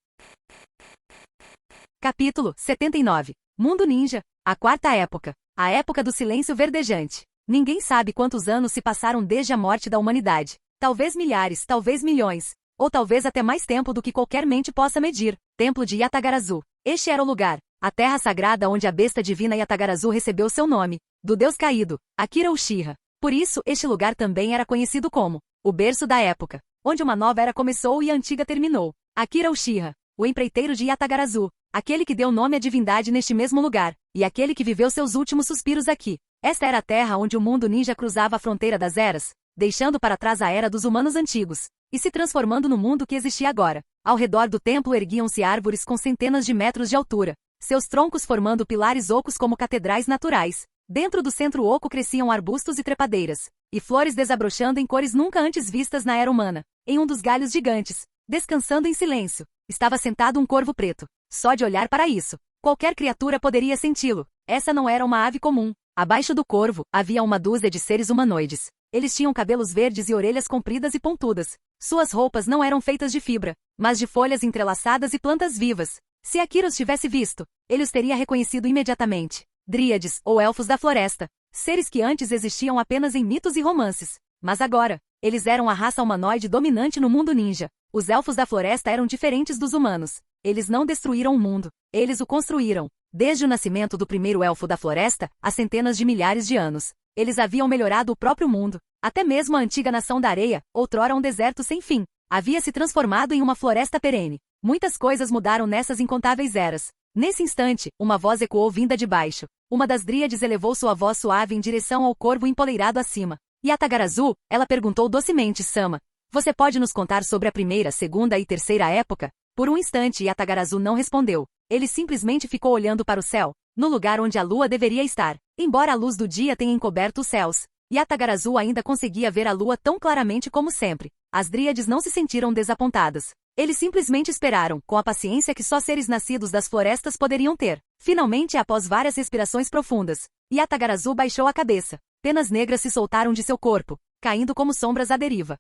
Capítulo 79. Mundo Ninja. A quarta época. A época do silêncio verdejante. Ninguém sabe quantos anos se passaram desde a morte da humanidade. Talvez milhares, talvez milhões. Ou talvez até mais tempo do que qualquer mente possa medir. Templo de Yatagarazu. Este era o lugar. A terra sagrada onde a besta divina Yatagarazu recebeu seu nome. Do deus caído, Akira Uchiha. Por isso, este lugar também era conhecido como o berço da época, onde uma nova era começou e a antiga terminou. Akira Uchiha, o empreiteiro de Yatagarazu, aquele que deu nome à divindade neste mesmo lugar, e aquele que viveu seus últimos suspiros aqui. Esta era a terra onde o mundo ninja cruzava a fronteira das eras, deixando para trás a era dos humanos antigos, e se transformando no mundo que existia agora. Ao redor do templo erguiam-se árvores com centenas de metros de altura, seus troncos formando pilares ocos como catedrais naturais. Dentro do centro oco cresciam arbustos e trepadeiras, e flores desabrochando em cores nunca antes vistas na era humana. Em um dos galhos gigantes, descansando em silêncio, estava sentado um corvo preto. Só de olhar para isso, qualquer criatura poderia senti-lo. Essa não era uma ave comum. Abaixo do corvo, havia uma dúzia de seres humanoides. Eles tinham cabelos verdes e orelhas compridas e pontudas. Suas roupas não eram feitas de fibra, mas de folhas entrelaçadas e plantas vivas. Se Akira os tivesse visto, ele os teria reconhecido imediatamente. Dríades, ou elfos da floresta. Seres que antes existiam apenas em mitos e romances. Mas agora, eles eram a raça humanoide dominante no mundo ninja. Os elfos da floresta eram diferentes dos humanos. Eles não destruíram o mundo. Eles o construíram. Desde o nascimento do primeiro elfo da floresta, há centenas de milhares de anos. Eles haviam melhorado o próprio mundo. Até mesmo a antiga nação da areia, outrora um deserto sem fim, havia se transformado em uma floresta perene. Muitas coisas mudaram nessas incontáveis eras. Nesse instante, uma voz ecoou vinda de baixo. Uma das dríades elevou sua voz suave em direção ao corvo empoleirado acima. Yatagarazu, ela perguntou docemente, Sama. Você pode nos contar sobre a primeira, segunda e terceira época? Por um instante Yatagarazu não respondeu. Ele simplesmente ficou olhando para o céu. no lugar onde a lua deveria estar. Embora a luz do dia tenha encoberto os céus, Yatagarasu ainda conseguia ver a lua tão claramente como sempre. As dríades não se sentiram desapontadas. Eles simplesmente esperaram, com a paciência que só seres nascidos das florestas poderiam ter. Finalmente, após várias respirações profundas, Yatagarasu baixou a cabeça. Penas negras se soltaram de seu corpo, caindo como sombras à deriva.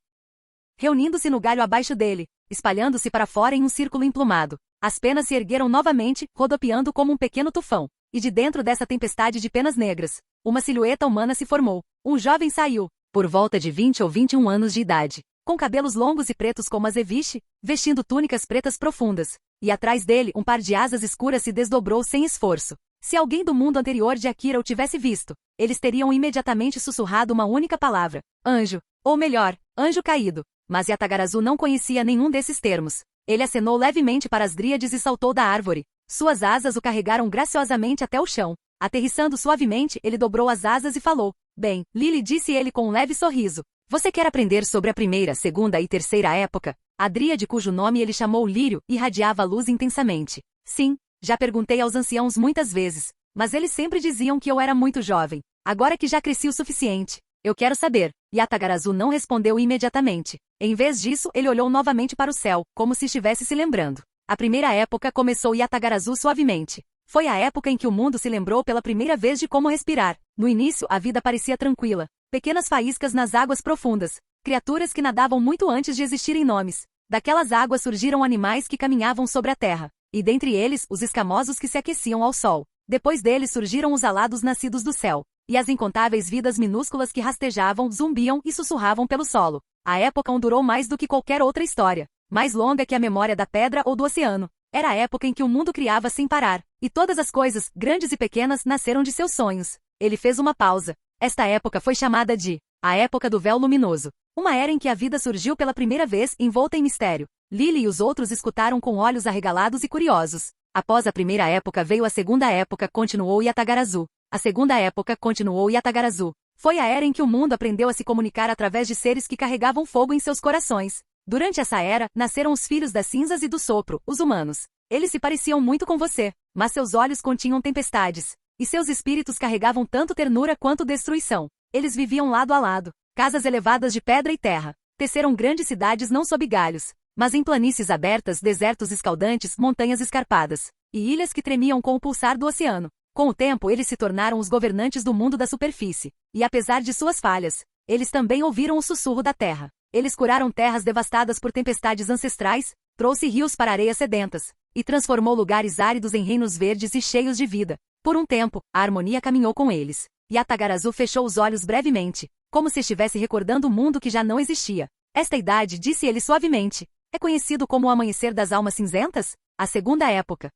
Reunindo-se no galho abaixo dele, espalhando-se para fora em um círculo emplumado. As penas se ergueram novamente, rodopiando como um pequeno tufão. E de dentro dessa tempestade de penas negras, uma silhueta humana se formou. Um jovem saiu, por volta de 20 ou 21 anos de idade, com cabelos longos e pretos como azeviche, vestindo túnicas pretas profundas. E atrás dele um par de asas escuras se desdobrou sem esforço. Se alguém do mundo anterior de Akira o tivesse visto, eles teriam imediatamente sussurrado uma única palavra: anjo. Ou melhor, anjo caído. Mas Yatagarasu não conhecia nenhum desses termos. Ele acenou levemente para as dríades e saltou da árvore. Suas asas o carregaram graciosamente até o chão. Aterrissando suavemente, ele dobrou as asas e falou: bem, Lily, disse ele com um leve sorriso. Você quer aprender sobre a primeira, segunda e terceira época? A dríade cujo nome ele chamou Lírio irradiava a luz intensamente. Sim, já perguntei aos anciãos muitas vezes, mas eles sempre diziam que eu era muito jovem. Agora que já cresci o suficiente, eu quero saber. Yatagarasu não respondeu imediatamente. Em vez disso, ele olhou novamente para o céu, como se estivesse se lembrando. A primeira época, começou Yatagarasu suavemente. Foi a época em que o mundo se lembrou pela primeira vez de como respirar. No início, a vida parecia tranquila. Pequenas faíscas nas águas profundas. Criaturas que nadavam muito antes de existirem nomes. Daquelas águas surgiram animais que caminhavam sobre a terra. E dentre eles, os escamosos que se aqueciam ao sol. Depois deles surgiram os alados nascidos do céu. E as incontáveis vidas minúsculas que rastejavam, zumbiam e sussurravam pelo solo. A época durou mais do que qualquer outra história. Mais longa que a memória da pedra ou do oceano. Era a época em que o mundo criava sem parar. E todas as coisas, grandes e pequenas, nasceram de seus sonhos. Ele fez uma pausa. Esta época foi chamada de a Época do Véu Luminoso. Uma era em que a vida surgiu pela primeira vez, envolta em mistério. Lily e os outros escutaram com olhos arregalados e curiosos. Após a primeira época veio a segunda época, continuou Yatagarasu. A segunda época, continuou Yatagarasu. Foi a era em que o mundo aprendeu a se comunicar através de seres que carregavam fogo em seus corações. Durante essa era, nasceram os filhos das cinzas e do sopro, os humanos. Eles se pareciam muito com você, mas seus olhos continham tempestades. E seus espíritos carregavam tanto ternura quanto destruição. Eles viviam lado a lado, casas elevadas de pedra e terra. Teceram grandes cidades não sob galhos, mas em planícies abertas, desertos escaldantes, montanhas escarpadas. E ilhas que tremiam com o pulsar do oceano. Com o tempo eles se tornaram os governantes do mundo da superfície. E apesar de suas falhas, eles também ouviram o sussurro da terra. Eles curaram terras devastadas por tempestades ancestrais, trouxe rios para areias sedentas, e transformou lugares áridos em reinos verdes e cheios de vida. Por um tempo, a harmonia caminhou com eles. Yatagarasu fechou os olhos brevemente, como se estivesse recordando um mundo que já não existia. Esta idade, disse ele suavemente, é conhecido como o amanhecer das almas cinzentas? A segunda época.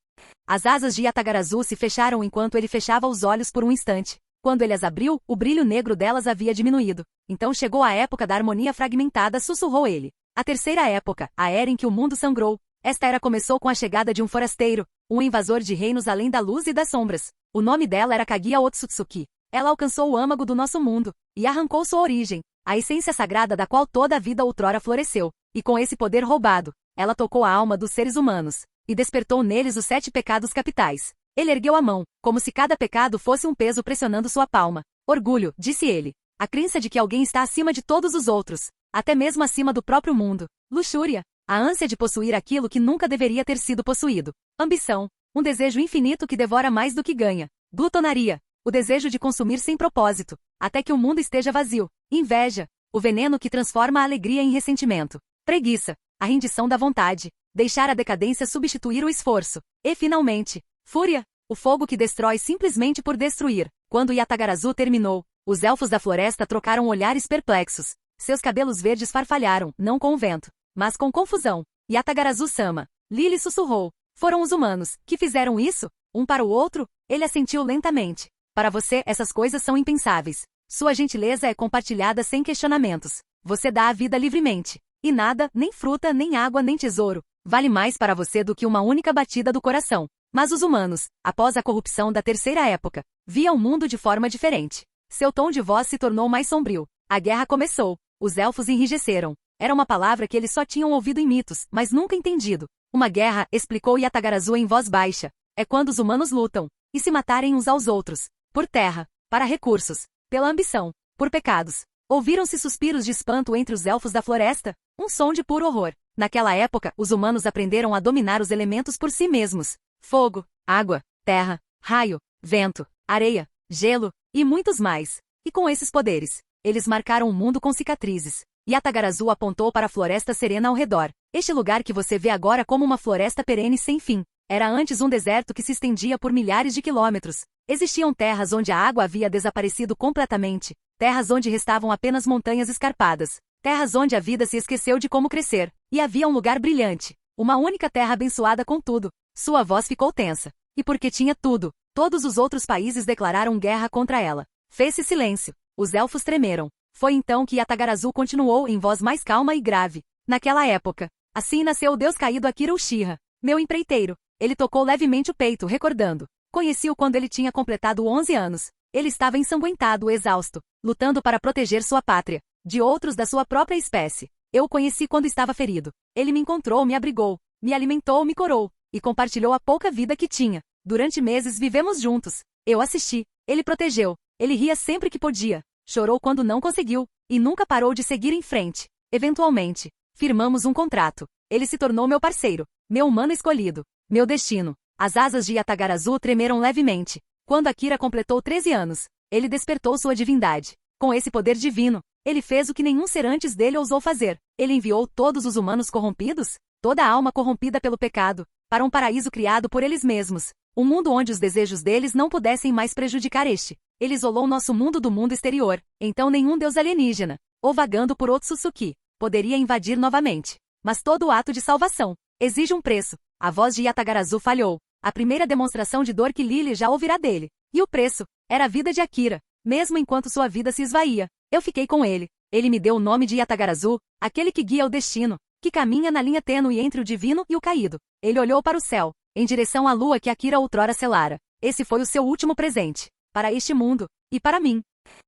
As asas de Yatagarasu se fecharam enquanto ele fechava os olhos por um instante. Quando ele as abriu, o brilho negro delas havia diminuído. Então chegou a época da harmonia fragmentada, sussurrou ele. A terceira época, a era em que o mundo sangrou. Esta era começou com a chegada de um forasteiro, um invasor de reinos além da luz e das sombras. O nome dela era Kaguya Otsutsuki. Ela alcançou o âmago do nosso mundo, e arrancou sua origem, a essência sagrada da qual toda a vida outrora floresceu. E com esse poder roubado, ela tocou a alma dos seres humanos, e despertou neles os 7 pecados capitais. Ele ergueu a mão, como se cada pecado fosse um peso pressionando sua palma. Orgulho, disse ele. A crença de que alguém está acima de todos os outros, até mesmo acima do próprio mundo. Luxúria, a ânsia de possuir aquilo que nunca deveria ter sido possuído. Ambição, um desejo infinito que devora mais do que ganha. Glutonaria, o desejo de consumir sem propósito, até que o mundo esteja vazio. Inveja, o veneno que transforma a alegria em ressentimento. Preguiça, a rendição da vontade, deixar a decadência substituir o esforço. E finalmente, fúria, o fogo que destrói simplesmente por destruir. Quando Yatagarasu terminou, os elfos da floresta trocaram olhares perplexos. Seus cabelos verdes farfalharam, não com o vento, mas com confusão. Yatagarasu-sama, Lily sussurrou. Foram os humanos que fizeram isso? Um para o outro? Ele assentiu lentamente. Para você, essas coisas são impensáveis. Sua gentileza é compartilhada sem questionamentos. Você dá a vida livremente. E nada, nem fruta, nem água, nem tesouro, vale mais para você do que uma única batida do coração. Mas os humanos, após a corrupção da terceira época, viam o mundo de forma diferente. Seu tom de voz se tornou mais sombrio. A guerra começou. Os elfos enrijeceram. Era uma palavra que eles só tinham ouvido em mitos, mas nunca entendido. Uma guerra, explicou Yatagarasu em voz baixa, é quando os humanos lutam. e se matarem uns aos outros, por terra, para recursos, pela ambição, por pecados. Ouviram-se suspiros de espanto entre os elfos da floresta, um som de puro horror. Naquela época, os humanos aprenderam a dominar os elementos por si mesmos: fogo, água, terra, raio, vento, areia, gelo, e muitos mais. E com esses poderes, eles marcaram o mundo com cicatrizes. Yatagarasu apontou para a floresta serena ao redor. Este lugar que você vê agora como uma floresta perene sem fim. Era antes um deserto que se estendia por milhares de quilômetros. Existiam terras onde a água havia desaparecido completamente, terras onde restavam apenas montanhas escarpadas, terras onde a vida se esqueceu de como crescer, e havia um lugar brilhante, uma única terra abençoada com tudo. Sua voz ficou tensa. E porque tinha tudo, todos os outros países declararam guerra contra ela. Fez-se silêncio. Os elfos tremeram. Foi então que Yatagarasu continuou em voz mais calma e grave. Naquela época, assim nasceu o deus caído Akira Uchiha, meu empreiteiro. Ele tocou levemente o peito, recordando. Conheci-o quando ele tinha completado 11 anos. Ele estava ensanguentado, exausto, lutando para proteger sua pátria, de outros da sua própria espécie. Eu o conheci quando estava ferido. Ele me encontrou, me abrigou, me alimentou, me corou, e compartilhou a pouca vida que tinha. Durante meses vivemos juntos. Eu assisti. Ele protegeu. Ele ria sempre que podia. Chorou quando não conseguiu. E nunca parou de seguir em frente. Eventualmente, firmamos um contrato. Ele se tornou meu parceiro, meu humano escolhido, meu destino. As asas de Yatagarasu tremeram levemente. Quando Akira completou 13 anos, ele despertou sua divindade. Com esse poder divino, ele fez o que nenhum ser antes dele ousou fazer. Ele enviou todos os humanos corrompidos, toda a alma corrompida pelo pecado, para um paraíso criado por eles mesmos. Um mundo onde os desejos deles não pudessem mais prejudicar este. Ele isolou nosso mundo do mundo exterior. Então nenhum deus alienígena, ou vagando por Otsutsuki, poderia invadir novamente. Mas todo ato de salvação exige um preço. A voz de Yatagarasu falhou. A primeira demonstração de dor que Lily já ouvirá dele. E o preço era a vida de Akira. Mesmo enquanto sua vida se esvaía, eu fiquei com ele. Ele me deu o nome de Yatagarasu, aquele que guia o destino, que caminha na linha tênue entre o divino e o caído. Ele olhou para o céu, em direção à lua que Akira outrora selara. Esse foi o seu último presente, para este mundo, e para mim.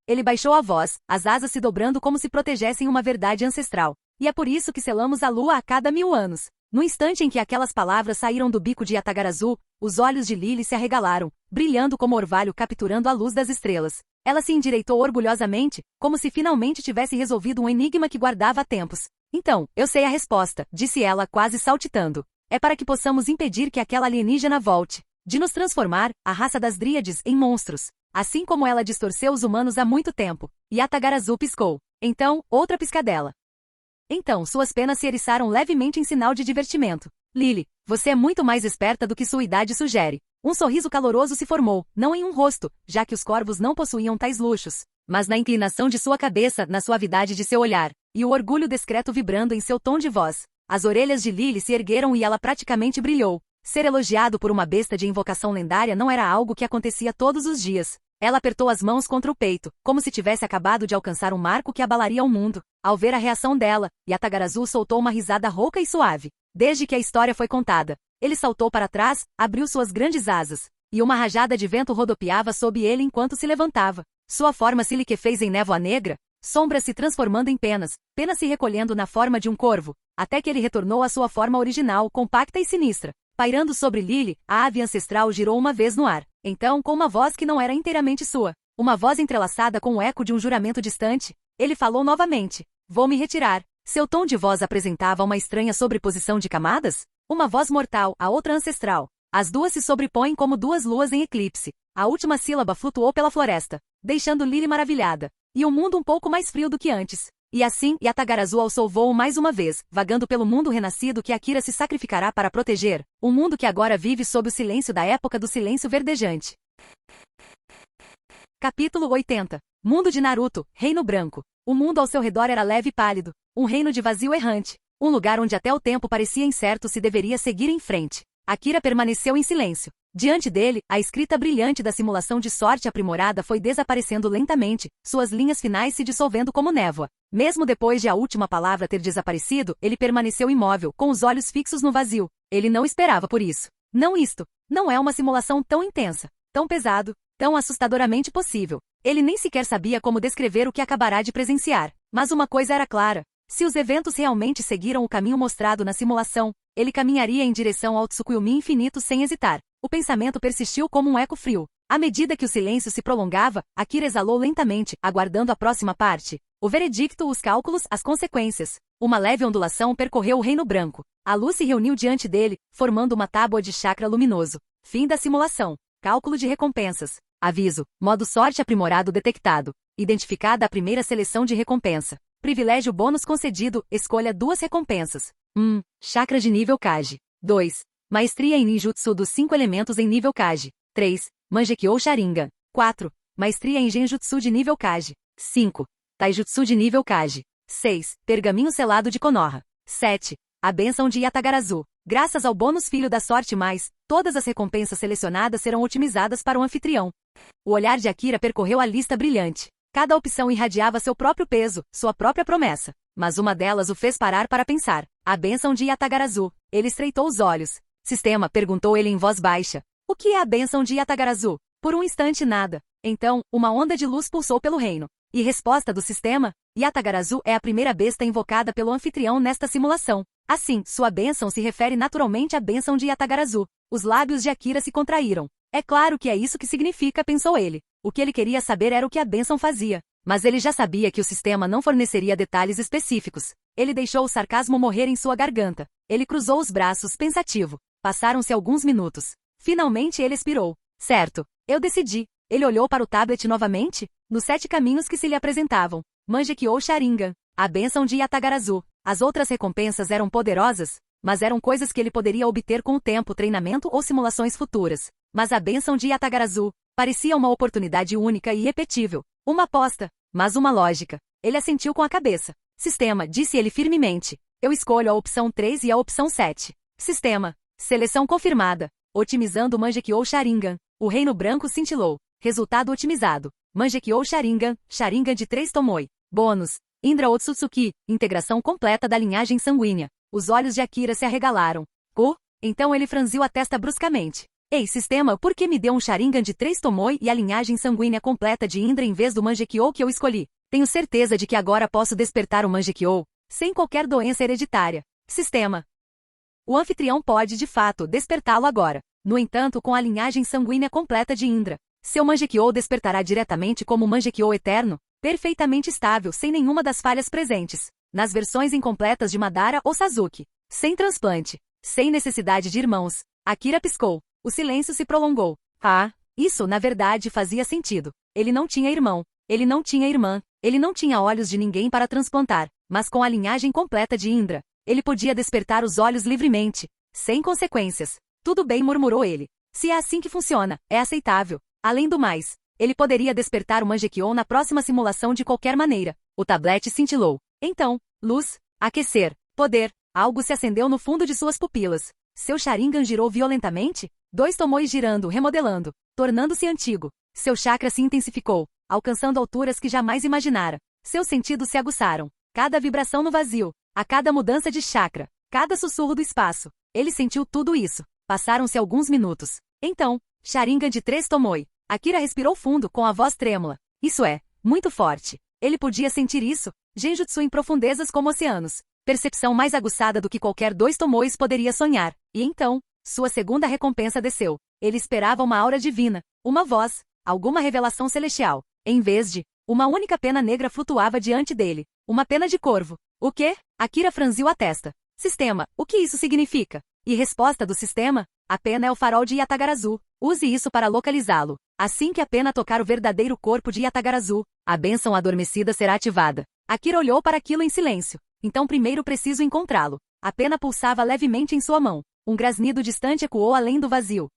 Ele baixou a voz, as asas se dobrando como se protegessem uma verdade ancestral. E é por isso que selamos a lua a cada 1000 anos. No instante em que aquelas palavras saíram do bico de Yatagarasu, os olhos de Lily se arregalaram, brilhando como orvalho capturando a luz das estrelas. Ela se endireitou orgulhosamente, como se finalmente tivesse resolvido um enigma que guardava há tempos. Então, eu sei a resposta, disse ela, quase saltitando. É para que possamos impedir que aquela alienígena volte, de nos transformar, a raça das dríades, em monstros, assim como ela distorceu os humanos há muito tempo. Yatagarasu piscou. Então, outra piscadela. Então, suas penas se eriçaram levemente em sinal de divertimento. Lily, você é muito mais esperta do que sua idade sugere. Um sorriso caloroso se formou, não em um rosto, já que os corvos não possuíam tais luxos, mas na inclinação de sua cabeça, na suavidade de seu olhar, e o orgulho discreto vibrando em seu tom de voz. As orelhas de Lily se ergueram e ela praticamente brilhou. Ser elogiado por uma besta de invocação lendária não era algo que acontecia todos os dias. Ela apertou as mãos contra o peito, como se tivesse acabado de alcançar um marco que abalaria o mundo. Ao ver a reação dela, Yatagarasu soltou uma risada rouca e suave. Desde que a história foi contada, ele saltou para trás, abriu suas grandes asas, e uma rajada de vento rodopiava sob ele enquanto se levantava. Sua forma se liquefez em névoa negra, sombras se transformando em penas, penas se recolhendo na forma de um corvo, até que ele retornou à sua forma original, compacta e sinistra. Pairando sobre Lily, a ave ancestral girou uma vez no ar. Então, com uma voz que não era inteiramente sua, uma voz entrelaçada com o eco de um juramento distante, ele falou novamente. Vou me retirar. Seu tom de voz apresentava uma estranha sobreposição de camadas? Uma voz mortal, a outra ancestral. As duas se sobrepõem como duas luas em eclipse. A última sílaba flutuou pela floresta, deixando Lily maravilhada. E o mundo um pouco mais frio do que antes. E assim, Yatagarasu alçou voo mais uma vez, vagando pelo mundo renascido que Akira se sacrificará para proteger, um mundo que agora vive sob o silêncio da época do silêncio verdejante. Capítulo 80. Mundo de Naruto, Reino Branco. O mundo ao seu redor era leve e pálido, um reino de vazio errante, um lugar onde até o tempo parecia incerto se deveria seguir em frente. Akira permaneceu em silêncio. Diante dele, a escrita brilhante da simulação de sorte aprimorada foi desaparecendo lentamente, suas linhas finais se dissolvendo como névoa. Mesmo depois de a última palavra ter desaparecido, ele permaneceu imóvel, com os olhos fixos no vazio. Ele não esperava por isso. Não isto. Não é uma simulação tão intensa, tão pesado, tão assustadoramente possível. Ele nem sequer sabia como descrever o que acabará de presenciar. Mas uma coisa era clara. Se os eventos realmente seguiram o caminho mostrado na simulação, ele caminharia em direção ao Tsukuyomi infinito sem hesitar. O pensamento persistiu como um eco frio. À medida que o silêncio se prolongava, Akira exalou lentamente, aguardando a próxima parte. O veredicto, os cálculos, as consequências. Uma leve ondulação percorreu o reino branco. A luz se reuniu diante dele, formando uma tábua de chakra luminoso. Fim da simulação. Cálculo de recompensas. Aviso. Modo sorte aprimorado detectado. Identificada a primeira seleção de recompensa. Privilégio bônus concedido. Escolha 2 recompensas. 1. Chakra de nível Kage. 2. Maestria em ninjutsu dos 5 elementos em nível Kage. 3. Mangekyou Sharingan. 4. Maestria em genjutsu de nível Kage. 5. Taijutsu de nível Kage. 6. Pergaminho selado de Konoha. 7. A bênção de Yatagarazu. Graças ao bônus filho da sorte mais, todas as recompensas selecionadas serão otimizadas para o anfitrião. O olhar de Akira percorreu a lista brilhante. Cada opção irradiava seu próprio peso, sua própria promessa. Mas uma delas o fez parar para pensar. A bênção de Yatagarazu. Ele estreitou os olhos. Sistema, perguntou ele em voz baixa. O que é a bênção de Yatagarazu? Por um instante nada. Então, uma onda de luz pulsou pelo reino. E resposta do sistema? Yatagarazu é a primeira besta invocada pelo anfitrião nesta simulação. Assim, sua bênção se refere naturalmente à bênção de Yatagarazu. Os lábios de Akira se contraíram. É claro que é isso que significa, pensou ele. O que ele queria saber era o que a bênção fazia. Mas ele já sabia que o sistema não forneceria detalhes específicos. Ele deixou o sarcasmo morrer em sua garganta. Ele cruzou os braços, pensativo. Passaram-se alguns minutos. Finalmente ele expirou. Certo. Eu decidi. Ele olhou para o tablet novamente. Nos 7 caminhos que se lhe apresentavam. Mangekyou Sharingan. A bênção de Yatagarazu. As outras recompensas eram poderosas, mas eram coisas que ele poderia obter com o tempo, treinamento ou simulações futuras. Mas a bênção de Yatagarazu parecia uma oportunidade única e irrepetível. Uma aposta, mas uma lógica. Ele assentiu com a cabeça. Sistema, disse ele firmemente. Eu escolho a opção 3 e a opção 7. Sistema. Seleção confirmada. Otimizando Mangekyou Sharingan. O reino branco cintilou. Resultado otimizado. Mangekyou Sharingan, Sharingan de 3 Tomoe. Bônus. Indra Otsutsuki, integração completa da linhagem sanguínea. Os olhos de Akira se arregalaram. Então ele franziu a testa bruscamente. Ei, sistema, por que me deu um Sharingan de 3 Tomoe e a linhagem sanguínea completa de Indra em vez do Mangekyou que eu escolhi? Tenho certeza de que agora posso despertar o Mangekyou, sem qualquer doença hereditária. Sistema. O anfitrião pode, de fato, despertá-lo agora. No entanto, com a linhagem sanguínea completa de Indra. Seu Mangekyou despertará diretamente como Mangekyou eterno, perfeitamente estável, sem nenhuma das falhas presentes, nas versões incompletas de Madara ou Sasuke. Sem transplante. Sem necessidade de irmãos. Akira piscou. O silêncio se prolongou. Isso, na verdade, fazia sentido. Ele não tinha irmão. Ele não tinha irmã. Ele não tinha olhos de ninguém para transplantar. Mas com a linhagem completa de Indra, ele podia despertar os olhos livremente. Sem consequências. Tudo bem, murmurou ele. Se é assim que funciona, é aceitável. Além do mais, ele poderia despertar o Mangekyou na próxima simulação de qualquer maneira. O tablete cintilou. Então, luz, aquecer, poder. Algo se acendeu no fundo de suas pupilas. Seu Sharingan girou violentamente? 2 Tomoes girando, remodelando, tornando-se antigo. Seu chakra se intensificou, alcançando alturas que jamais imaginara. Seus sentidos se aguçaram. Cada vibração no vazio, a cada mudança de chakra, cada sussurro do espaço. Ele sentiu tudo isso. Passaram-se alguns minutos. Então, Sharingan de 3 Tomoe. Akira respirou fundo com a voz trêmula. Isso é, muito forte. Ele podia sentir isso. Genjutsu em profundezas como oceanos. Percepção mais aguçada do que qualquer 2 Tomoes poderia sonhar. E então, sua segunda recompensa desceu. Ele esperava uma aura divina, uma voz, alguma revelação celestial. Em vez de, uma única pena negra flutuava diante dele. Uma pena de corvo. O quê? Akira franziu a testa. Sistema, o que isso significa? E resposta do sistema? A pena é o farol de Yatagarazu. Use isso para localizá-lo. Assim que a pena tocar o verdadeiro corpo de Yatagarazu, a bênção adormecida será ativada. Akira olhou para aquilo em silêncio. Então primeiro preciso encontrá-lo. A pena pulsava levemente em sua mão. Um grasnido distante ecoou além do vazio.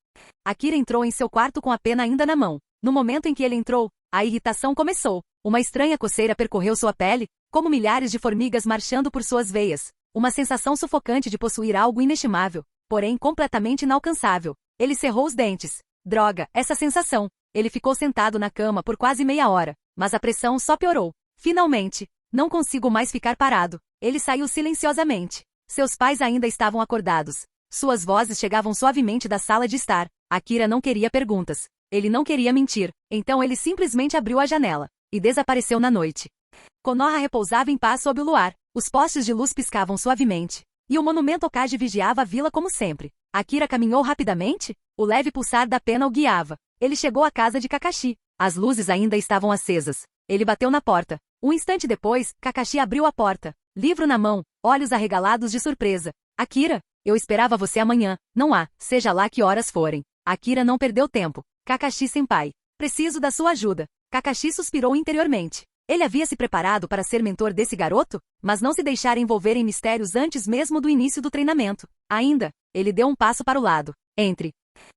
Akira entrou em seu quarto com a pena ainda na mão. No momento em que ele entrou, a irritação começou. Uma estranha coceira percorreu sua pele, como milhares de formigas marchando por suas veias. Uma sensação sufocante de possuir algo inestimável, porém completamente inalcançável. Ele cerrou os dentes. Droga, essa sensação. Ele ficou sentado na cama por quase meia hora, mas a pressão só piorou. Finalmente, não consigo mais ficar parado. Ele saiu silenciosamente. Seus pais ainda estavam acordados. Suas vozes chegavam suavemente da sala de estar. Akira não queria perguntas. Ele não queria mentir. Então ele simplesmente abriu a janela e desapareceu na noite. Konoha repousava em paz sob o luar. Os postes de luz piscavam suavemente. E o monumento Okage vigiava a vila como sempre. Akira caminhou rapidamente? O leve pulsar da pena o guiava. Ele chegou à casa de Kakashi. As luzes ainda estavam acesas. Ele bateu na porta. Um instante depois, Kakashi abriu a porta. Livro na mão, olhos arregalados de surpresa. Akira, eu esperava você amanhã. Não há, seja lá que horas forem. Akira não perdeu tempo. Kakashi-senpai. Preciso da sua ajuda. Kakashi suspirou interiormente. Ele havia se preparado para ser mentor desse garoto, mas não se deixar envolver em mistérios antes mesmo do início do treinamento. Ainda, ele deu um passo para o lado. Entre.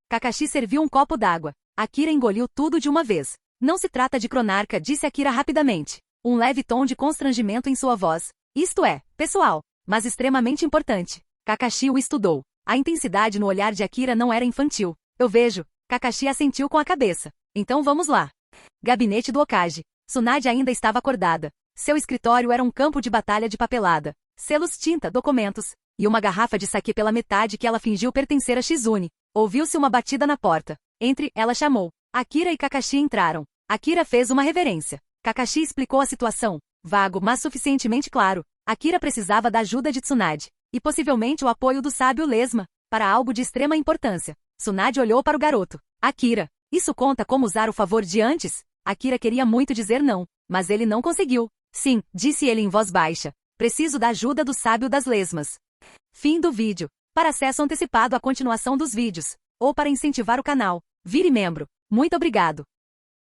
Kakashi serviu um copo d'água. Akira engoliu tudo de uma vez. Não se trata de Cronarca, disse Akira rapidamente. Um leve tom de constrangimento em sua voz. Isto é, pessoal, mas extremamente importante. Kakashi o estudou. A intensidade no olhar de Akira não era infantil. Eu vejo. Kakashi assentiu com a cabeça. Então vamos lá. Gabinete do Hokage. Tsunade ainda estava acordada. Seu escritório era um campo de batalha de papelada. Selos, tinta, documentos. E uma garrafa de saquê pela metade que ela fingiu pertencer a Shizune. Ouviu-se uma batida na porta. Entre, ela chamou. Akira e Kakashi entraram. Akira fez uma reverência. Kakashi explicou a situação. Vago, mas suficientemente claro. Akira precisava da ajuda de Tsunade. E possivelmente o apoio do sábio Lesma. Para algo de extrema importância. Tsunade olhou para o garoto. Akira, isso conta como usar o favor de antes? Akira queria muito dizer não, mas ele não conseguiu. Sim, disse ele em voz baixa. Preciso da ajuda do sábio das lesmas. Fim do vídeo. Para acesso antecipado à continuação dos vídeos, ou para incentivar o canal, vire membro. Muito obrigado.